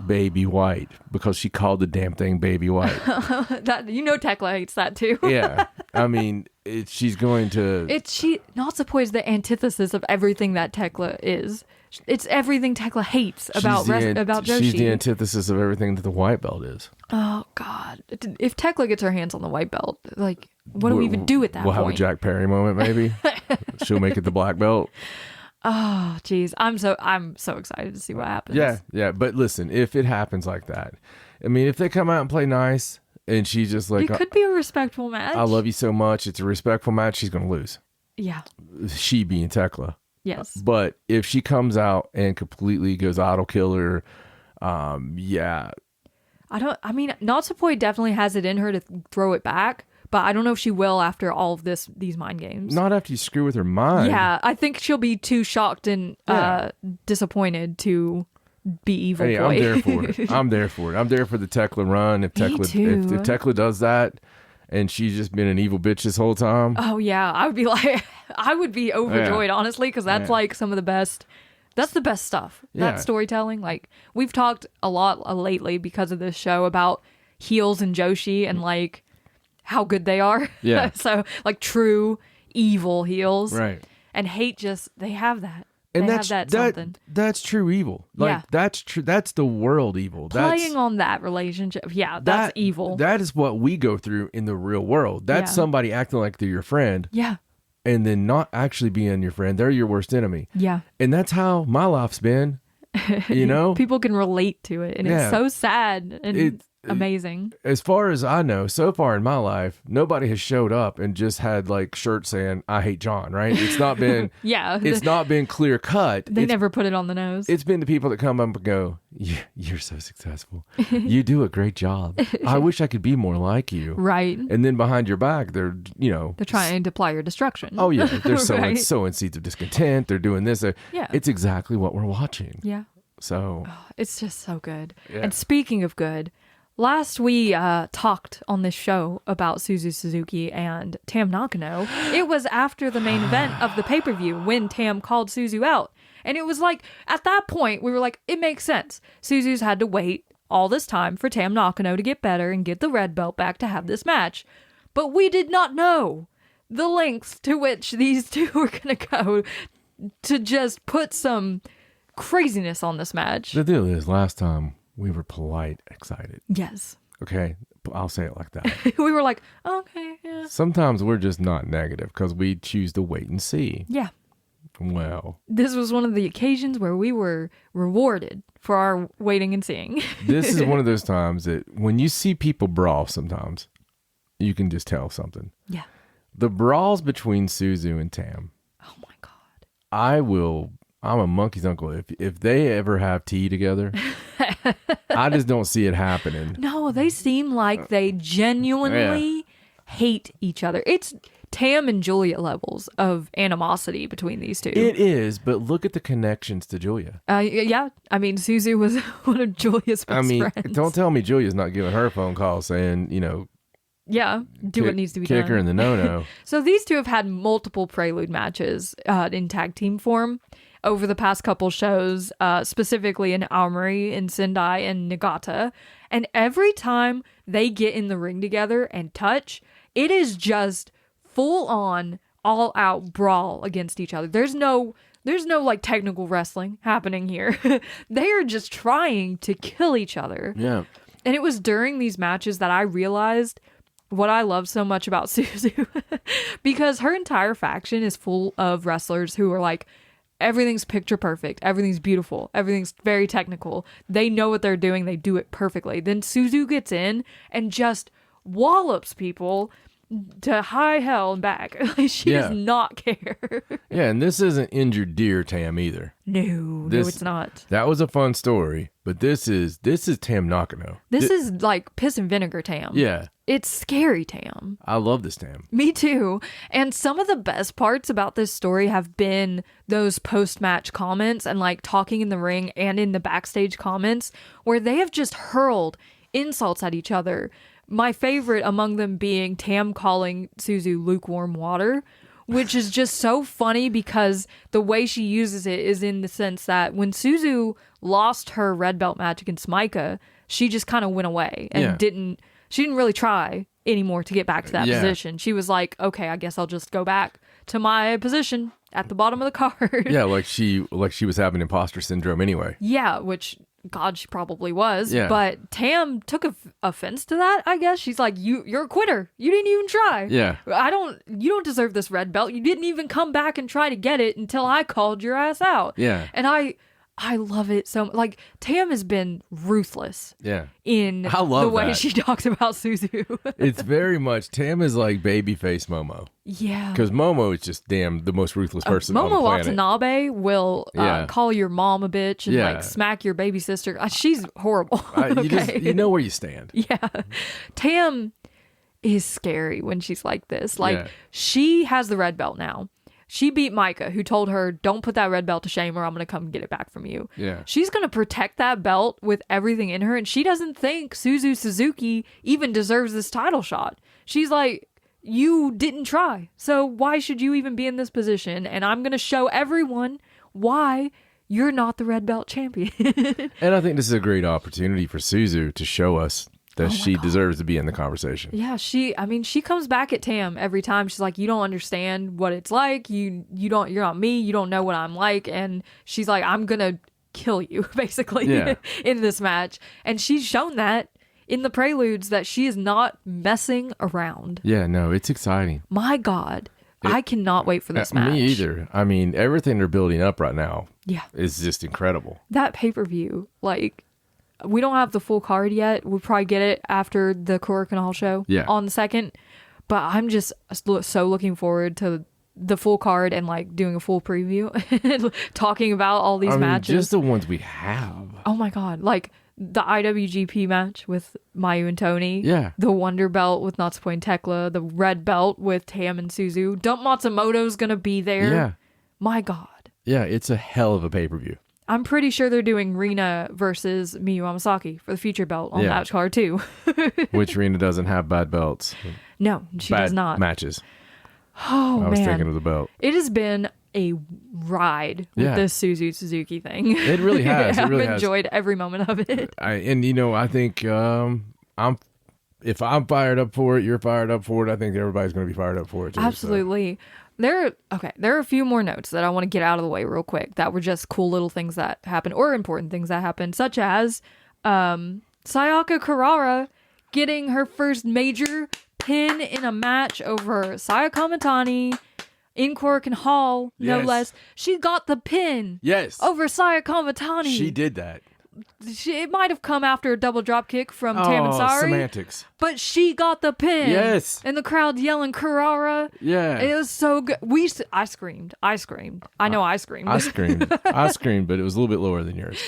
Baby White because she called the damn thing Baby White. Thekla hates that too. Yeah. I mean, she's going to... Natsupoi is the antithesis of everything that Thekla is. It's everything Thekla hates about Joshi. She's the antithesis of everything that the white belt is. Oh, God. If Thekla gets her hands on the white belt, like, what do we even do at that point? We'll have a Jack Perry moment, maybe. She'll make it the black belt. Oh, geez. I'm so excited to see what happens. Yeah. But listen, if it happens like that, I mean, if they come out and play nice and she's just like... It could be a respectful match. I love you so much. It's a respectful match. She's going to lose. Yeah. She being Thekla. Yes. But if she comes out and completely goes idol killer, yeah. Natsupoi definitely has it in her to throw it back, but I don't know if she will after all of these mind games. Not after you screw with her mind. Yeah, I think she'll be too shocked and disappointed to be evil Hey, boy. I'm there for it. I'm there for it. I'm there for the Thekla run. If Thekla does that and she's just been an evil bitch this whole time. Oh yeah, I would be overjoyed, honestly, because that's like some of the best. That's the best stuff. That storytelling. Like, we've talked a lot lately because of this show about heels and Joshi and like how good they are. Yeah. So like true evil heels. Right. And hate they have that. And that's true evil. Like that's true. That's the world evil. Playing on that relationship. Yeah, that's evil. That is what we go through in the real world. That's somebody acting like they're your friend. Yeah. And then not actually being your friend. They're your worst enemy. Yeah. And that's how my life's been. You know? People can relate to it. And it's so sad and amazing. As far as I know, so far in my life, nobody has showed up and just had like shirts saying, I hate John, right? It's not been it's not been clear cut. They never put it on the nose. It's been the people that come up and go, you're so successful. You do a great job. I wish I could be more like you. Right. And then behind your back, they're trying to apply your destruction. Oh yeah. They're sowing seeds of discontent. They're doing this. It's exactly what we're watching. Yeah. So it's just so good. Yeah. And speaking of good, last we talked on this show about Suzuki and Tam Nakano. It was after the main event of the pay-per-view when Tam called Suzu out. And it was like, at that point, we were like, it makes sense. Suzu's had to wait all this time for Tam Nakano to get better and get the red belt back to have this match. But we did not know the lengths to which these two were going to go to just put some craziness on this match. The deal is, last time we were polite, excited. Yes. Okay, I'll say it like that. We were like, okay, yeah. Sometimes we're just not negative because we choose to wait and see. Yeah. Well, this was one of the occasions where we were rewarded for our waiting and seeing. This is one of those times that when you see people brawl sometimes, you can just tell something. Yeah. The brawls between Suzu and Tam. Oh my God. I'm a monkey's uncle. If they ever have tea together, I just don't see it happening. No, they seem like they genuinely hate each other. It's Tam and Julia levels of animosity between these two. It is, but look at the connections to Julia. Yeah. I mean, Suzu was one of Julia's best friends. Don't tell me Julia's not giving her a phone call saying, yeah, what needs to be done. Kick her in the no-no. So these two have had multiple prelude matches in tag team form over the past couple shows, specifically in Aomori, in Sendai, and Nagata. And every time they get in the ring together and touch, it is just full-on, all-out brawl against each other. There's no like technical wrestling happening here. They are just trying to kill each other. Yeah. And it was during these matches that I realized what I love so much about Suzu. Because her entire faction is full of wrestlers who are like, everything's picture perfect. Everything's beautiful. Everything's very technical. They know what they're doing. They do it perfectly. Then Suzu gets in and just wallops people to high hell and back. She does not care. Yeah, and this isn't injured deer Tam either. No, it's not. That was a fun story, but this is Tam Nakano. This is like piss and vinegar Tam. Yeah. It's scary Tam. I love this Tam. Me too. And some of the best parts about this story have been those post-match comments and like talking in the ring and in the backstage comments where they have just hurled insults at each other. My favorite among them being Tam calling Suzu lukewarm water, which is just so funny because the way she uses it is in the sense that when Suzu lost her red belt match against Maika, she just kind of went away and she didn't really try anymore to get back to that position. She was like, okay, I guess I'll just go back to my position at the bottom of the card. Yeah, like she was having imposter syndrome anyway. Yeah, which God, she probably was. Yeah. But Tam took offense to that, I guess. She's like, you're a quitter. You didn't even try. Yeah. You don't deserve this red belt. You didn't even come back and try to get it until I called your ass out. Yeah. And I love it so much. Like, Tam has been ruthless in the way she talks about Suzu. It's very much, Tam is like babyface Momo. Yeah. Because Momo is just the most ruthless person on the planet. Momo Watanabe will call your mom a bitch and like smack your baby sister. She's horrible. You know where you stand. Yeah. Tam is scary when she's like this. Like, she has the red belt now. She beat Micah, who told her, don't put that red belt to shame or I'm going to come get it back from you. Yeah. She's going to protect that belt with everything in her. And she doesn't think Suzuki even deserves this title shot. She's like, you didn't try. So why should you even be in this position? And I'm going to show everyone why you're not the red belt champion. And I think this is a great opportunity for Suzu to show us that she deserves to be in the conversation. Yeah, she comes back at Tam every time. She's like, you don't understand what it's like. You're not me. You don't know what I'm like. And she's like, I'm going to kill you, basically, in this match. And she's shown that in the preludes that she is not messing around. Yeah, no, it's exciting. My God. I cannot wait for this match. Me either. I mean, everything they're building up right now is just incredible. That pay-per-view, like, we don't have the full card yet. We'll probably get it after the Korakuen show on the 2nd. But I'm just so looking forward to the full card and like doing a full preview, talking about all these matches. Just the ones we have. Oh my God. Like the IWGP match with Mayu and Tony. Yeah. The Wonder Belt with Natsupoi and Thekla. The Red Belt with Tam and Suzu. Dump Matsumoto's going to be there. Yeah. My God. Yeah, it's a hell of a pay-per-view. I'm pretty sure they're doing Rina versus Miyu Amasaki for the future belt on that card too. Which Rina doesn't have bad belts. No, she does not. Matches. Oh, man. I was thinking of the belt. It has been a ride with this Suzuki thing. It really has. I've enjoyed every moment of it. I think if I'm fired up for it, you're fired up for it. I think everybody's going to be fired up for it too. Absolutely. So. There are a few more notes that I want to get out of the way real quick that were just cool little things that happened or important things that happened, such as Sayaka Kurara getting her first major pin in a match over Saya Kamitani in Korakuen Hall, no less. She got the pin over Saya Kamitani. She did that. It might have come after a double drop kick from Tam and Sari. Semantics. But she got the pin. Yes. And the crowd yelling Kurara. Yeah. It was so good. I screamed. I screamed. I know I screamed. I screamed, but it was a little bit lower than yours.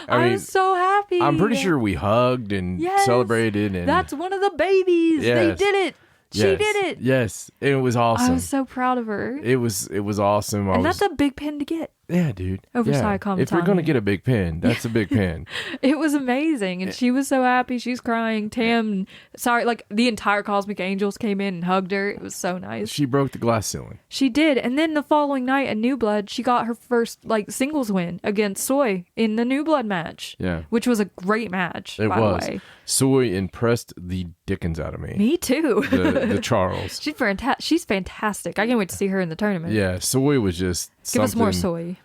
I was so happy. I'm pretty sure we hugged and celebrated. And that's one of the babies. They did it. She did it. Yes. It was awesome. I was so proud of her. It was awesome. And that's a big pin to get. Yeah, dude. Over Saya Kamitani. If you're going to get a big pin, that's a big pin. It was amazing. And she was so happy. She's crying. Tam, like the entire Cosmic Angels came in and hugged her. It was so nice. She broke the glass ceiling. She did. And then the following night at New Blood, she got her first like singles win against Soy in the New Blood match. Yeah. Which was a great match, by the way. Soy impressed the dickens out of me. Me too. the Charles. She's fantastic. I can't wait to see her in the tournament. Yeah, Soy was just Give us more Soy.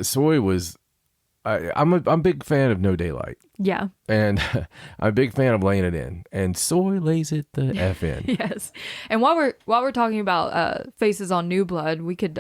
Soy was... I'm a big fan of No Daylight. Yeah. And I'm a big fan of laying it in. And Soy lays it the F in. Yes. And while we're talking about faces on New Blood, we could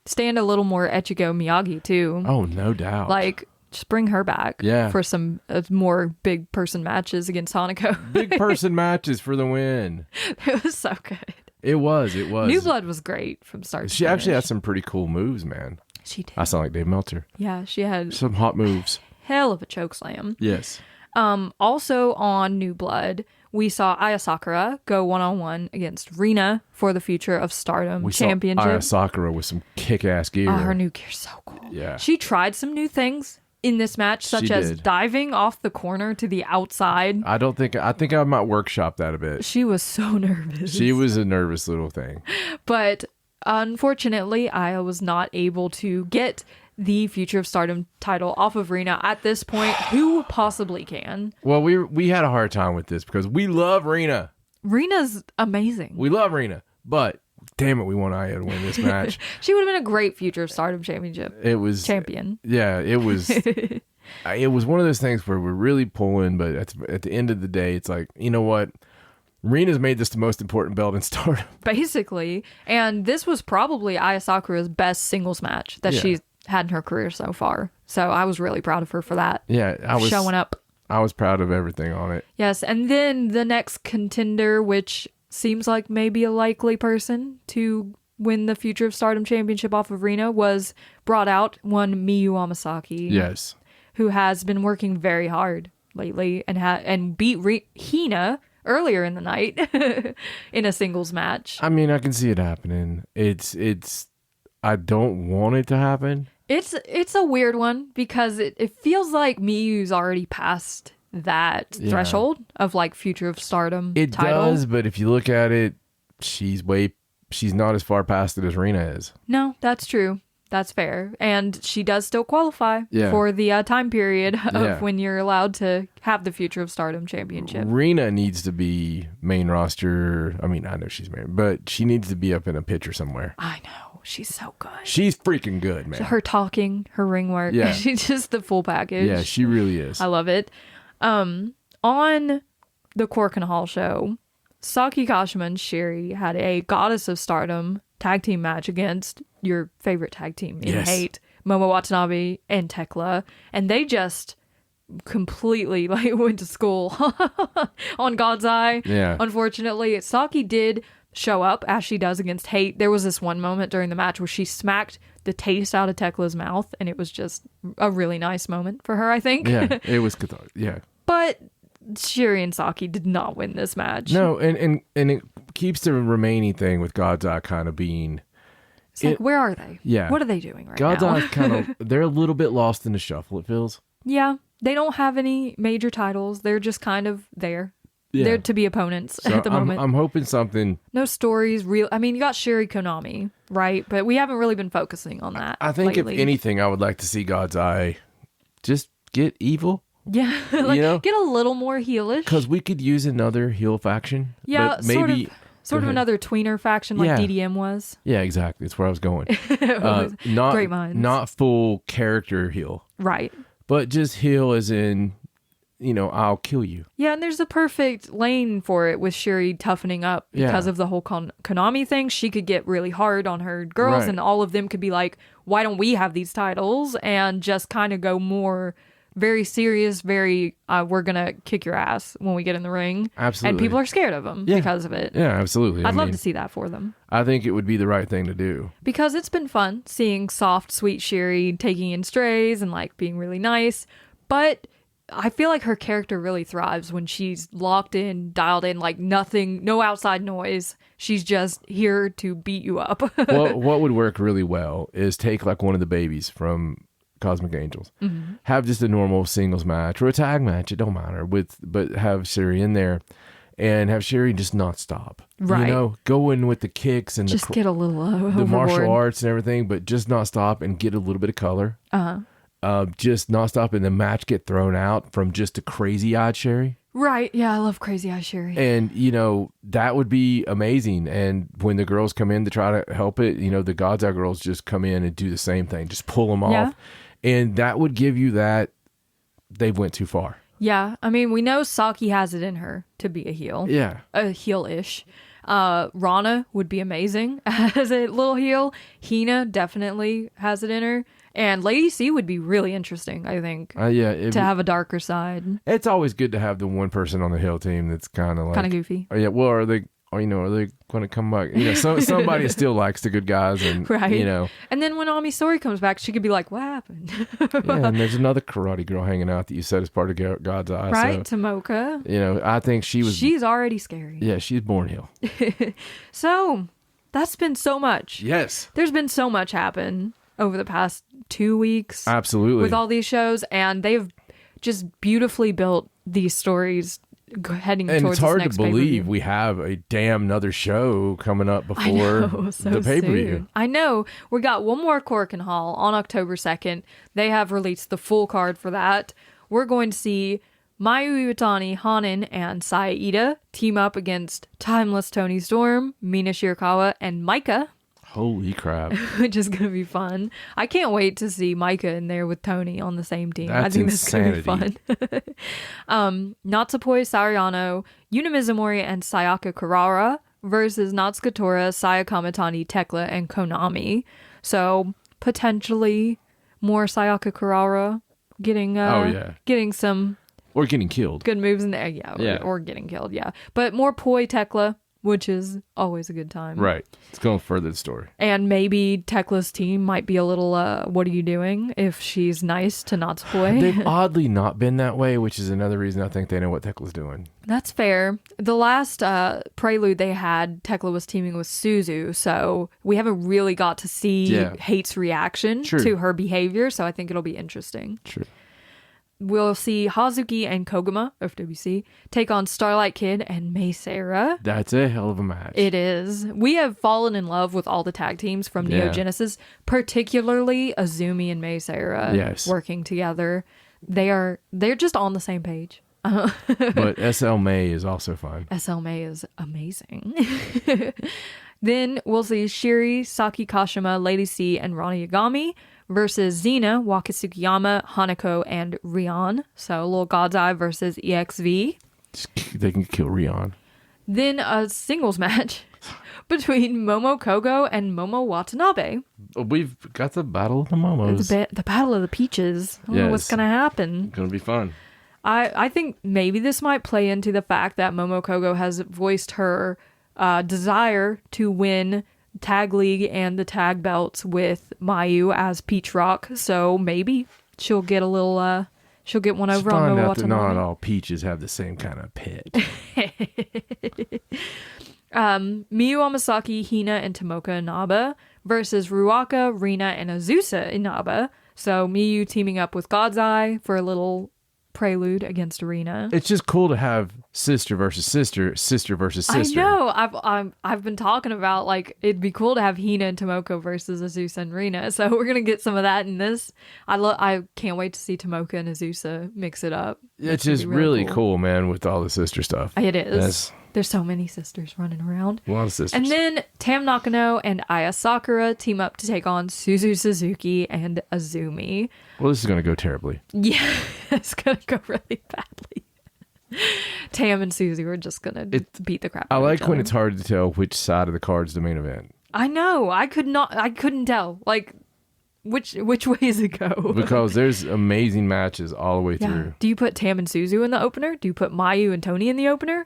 stand a little more Echigo Miyagi too. Oh, no doubt. Like, just bring her back for some more big person matches against Hanako. Big person matches for the win. It was so good. It was. New Blood was great from start to finish. She actually had some pretty cool moves, man. She did. I sound like Dave Meltzer. Yeah, she had some hot moves. Hell of a choke slam. Yes. Also on New Blood, we saw Aya Sakura go one-on-one against Rina for the Future of Stardom Championship. Aya Sakura with some kick-ass gear. Oh, her new gear's so cool. Yeah. She tried some new things in this match, such as diving off the corner to the outside. I think I might workshop that a bit. She was so nervous. She was a nervous little thing. But unfortunately, Aya was not able to get the Future of Stardom title off of Rina at this point. Who possibly can? Well, we had a hard time with this because we love Rina. Rina's amazing. We love Rina, but damn it, we want Aya to win this match. She would have been a great Future of Stardom champion. Yeah, it was. It was one of those things where we're really pulling, but at the end of the day, it's like, you know what? Rina's made this the most important belt in Stardom. Basically. And this was probably Aya Sakura's best singles match that she's had in her career so far. So I was really proud of her for that. Yeah, showing up. I was proud of everything on it. Yes, and then the next contender, which seems like maybe a likely person to win the Future of Stardom championship off of Rina, was brought out, one Miyu Amasaki. Yes. Who has been working very hard lately and beat Hina earlier in the night in a singles match. I mean, I can see it happening. I don't want it to happen. It's a weird one because it feels like Miyu's already past that threshold of like Future of Stardom It title. does, but if you look at it, she's not as far past it as Rina is. No, that's true. That's fair. And she does still qualify for the time period of when you're allowed to have the Future of Stardom championship. Rina needs to be main roster. I mean, I know she's main, but she needs to be up in a picture somewhere. I know. She's so good. She's freaking good, man. Her talking, her ring work. Yeah. She's just the full package. Yeah, she really is. I love it. On the Corkin Hall show, Saki Kashima and Shiri had a Goddess of Stardom tag team match against your favorite tag team in Hate, Momo Watanabe and Thekla, and they just completely like went to school on God's Eye. Yeah. Unfortunately, Saki did show up as she does against Hate. There was this one moment during the match where she smacked the taste out of Tekla's mouth, and it was just a really nice moment for her, I think. Yeah, it was cathartic. Yeah. But Shiri and Saki did not win this match. No, and it keeps the remaining thing with God's Eye kind of being... It's like, where are they? Yeah. What are they doing right God's now? Eye kind of... They're a little bit lost in the shuffle, it feels. Yeah. They don't have any major titles. They're just kind of there. Yeah. They're to be opponents So at the moment. I'm hoping something... No stories, real... I mean, you got Shiri Konami, right? But we haven't really been focusing on that I think lately. if anything, I would like to see God's Eye just get evil. Yeah, like, get a little more heelish. Because we could use another heel faction. Yeah, but maybe sort of another tweener faction like DDM was. Yeah, exactly. That's where I was going. Not great minds. Not full character heel. Right. But just heel as in, I'll kill you. Yeah, and there's a perfect lane for it with Shuri toughening up because of the whole Konami thing. She could get really hard on her girls and all of them could be like, why don't we have these titles? And just kind of go more... very serious, we're going to kick your ass when we get in the ring. Absolutely. And people are scared of them because of it. Yeah, absolutely. I'd love to see that for them. I think it would be the right thing to do. Because it's been fun seeing soft, sweet Shiri taking in strays and like being really nice. But I feel like her character really thrives when she's locked in, dialed in, like nothing, no outside noise. She's just here to beat you up. Well, what would work really well is take like one of the babies from Cosmic Angels, have just a normal singles match or a tag match, it don't matter, but have Shiri in there and have Shiri just not stop, go in with the kicks and just get a little the martial arts and everything, but just not stop and get a little bit of color. Just not stop and the match get thrown out from just a crazy eyed Shiri. Right. Yeah, I love Crazy Eye Shiri. And, that would be amazing. And when the girls come in to try to help it, the God's Eye girls just come in and do the same thing, just pull them off. And that would give you that they went too far. Yeah. I mean, we know Saki has it in her to be a heel. Yeah. A heel-ish. Rana would be amazing as a little heel. Hina definitely has it in her. And Lady C would be really interesting, I think. To have a darker side. It's always good to have the one person on the heel team that's kind of like... kind of goofy. Oh, yeah. Well, are they going to come back? Somebody still likes the good guys and, And then when Ami Sori comes back, she could be like, what happened? And there's another karate girl hanging out that you said is part of God's Eye. Right, so, Tomoka. I think she's already scary. Yeah, she's born heel. So, that's been so much. Yes. There's been so much happen over the past 2 weeks. Absolutely. With all these shows, and they've just beautifully built these stories heading towards this next pay-per-view. And it's hard to believe pay-per-view. we have a damn another show coming up before the pay-per-view. Soon. I know. We got one more Corkin Hall on October 2nd. They have released the full card for that. We're going to see Mayu Iwatani, Hanan, and Saya Ida team up against Timeless Toni Storm, Mina Shirakawa, and Maika. Holy crap. Which is going to be fun. I can't wait to see Maika in there with Tony on the same team. That's I think insanity. that's going to be fun. Natsupoi Sariano, Yuna Mizumori, and Sayaka Kurara versus Natsuko Tora, Saya Kamitani, Thekla, and Konami. So potentially more Sayaka Kurara getting some... Or getting killed. Good moves in there. Yeah. Or getting killed. Yeah. But more Poi, Thekla. which is always a good time. Right. It's going to further the story. And maybe Thekla's team might be a little, what are you doing, if she's nice to Natsupoi. They've oddly not been that way, which is another reason I think they know what Thekla's doing. That's fair. The last prelude they had, Thekla was teaming with Suzu, so we haven't really got to see Hate's reaction to her behavior, so I think it'll be interesting. True. We'll see Hazuki and Koguma, FWC, take on Starlight Kid and Mei Seira. That's a hell of a match. It is. We have fallen in love with all the tag teams from Neo Genesis, particularly Azumi and Mei Seira working together. They're just on the same page. But SL May is also fun. SL May is amazing. Then we'll see Shiri, Saki Kashima, Lady C, and Rani Yagami versus Xena, Waka Tsukiyama, Hanako, and Rion. So a little God's Eye versus EXV. They can kill Rion. Then a singles match between Momo Kogo and Momo Watanabe. We've got the Battle of the Momos. The Battle of the Peaches. I don't know what's going to happen. It's going to be fun. I think maybe this might play into the fact that Momo Kogo has voiced her desire to win Tag League and the tag belts with Mayu as Peach Rock. So maybe she'll get a little, she'll get one over on Momo Watanabe. Not all peaches have the same kind of pit. Miyu Amasaki, Hina, and Tomoka Inaba versus Ruaka, Rina, and Azusa Inaba. So Miyu teaming up with God's Eye for a little prelude against Arena. It's just cool to have sister versus sister, sister versus sister. I know. I've been talking about, like, it'd be cool to have Hina and Tomoka versus Azusa and Rina. So we're gonna get some of that in this. I can't wait to see Tomoka and Azusa mix it up. It's just really cool, man, with all the sister stuff. It is. There's so many sisters running around. A lot of sisters. And then Tam Nakano and Aya Sakura team up to take on Suzu Suzuki and Azumi. Well, this is going to go terribly. Yeah, it's going to go really badly. Tam and Suzu are just going to beat the crap out of each other. I like when it's hard to tell which side of the card's the main event. I know. I couldn't tell. Like, which way does it go? Because there's amazing matches all the way through. Do you put Tam and Suzu in the opener? Do you put Mayu and Tony in the opener?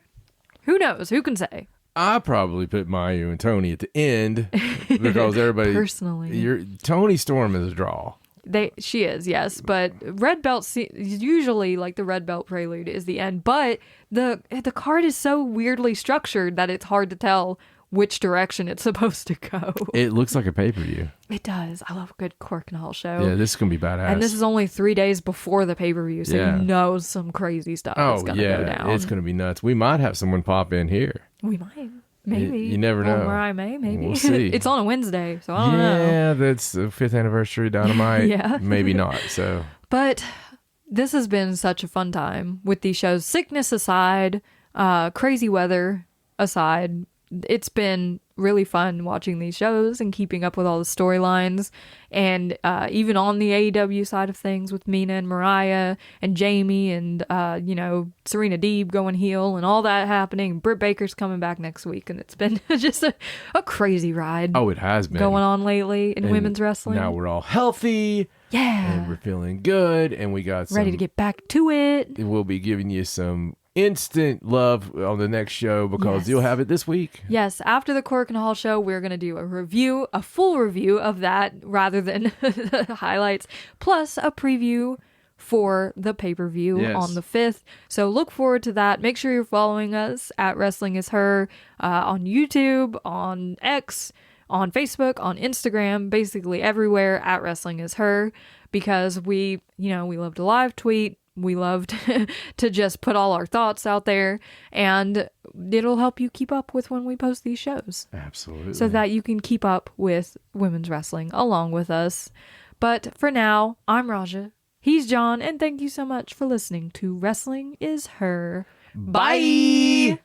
Who knows? Who can say? I probably put Mayu and Tony at the end because everybody personally, Tony Storm is a draw. She is, yes, but red belt usually, like, the red belt prelude is the end, but the card is so weirdly structured that it's hard to tell which direction it's supposed to go. It looks like a pay-per-view. It does. I love a good Cork and Hall show. Yeah, this is gonna be badass. And this is only 3 days before the pay-per-view, so you know some crazy stuff is gonna go down. It's gonna be nuts. We might have someone pop in here. We might. Maybe. You never know. Mariah May, maybe. We'll see. It's on a Wednesday, so I don't know. Yeah, that's the 5th anniversary Dynamite. Maybe not, so. But this has been such a fun time with these shows. Sickness aside, crazy weather aside, it's been really fun watching these shows and keeping up with all the storylines, and even on the AEW side of things with Mina and Mariah and Jamie and Serena Deeb going heel and all that happening. Britt Baker's coming back next week, and it's been just a crazy ride. Oh, it has been going on lately in women's wrestling. Now we're all healthy, and we're feeling good, and we got ready to get back to it. We'll be giving you some instant love on the next show because you'll have it this week. Yes, after the Cork and Hall show, we're going to do a full review of that rather than the highlights, plus a preview for the pay-per-view on the 5th. So look forward to that. Make sure you're following us at Wrestling Is Her on YouTube, on X, on Facebook, on Instagram, basically everywhere at Wrestling Is Her, because we love to live tweet. We love to just put all our thoughts out there, and it'll help you keep up with when we post these shows. Absolutely. So that you can keep up with women's wrestling along with us. But for now, I'm Raja. He's John, and thank you so much for listening to Wrestling Is Her. Bye!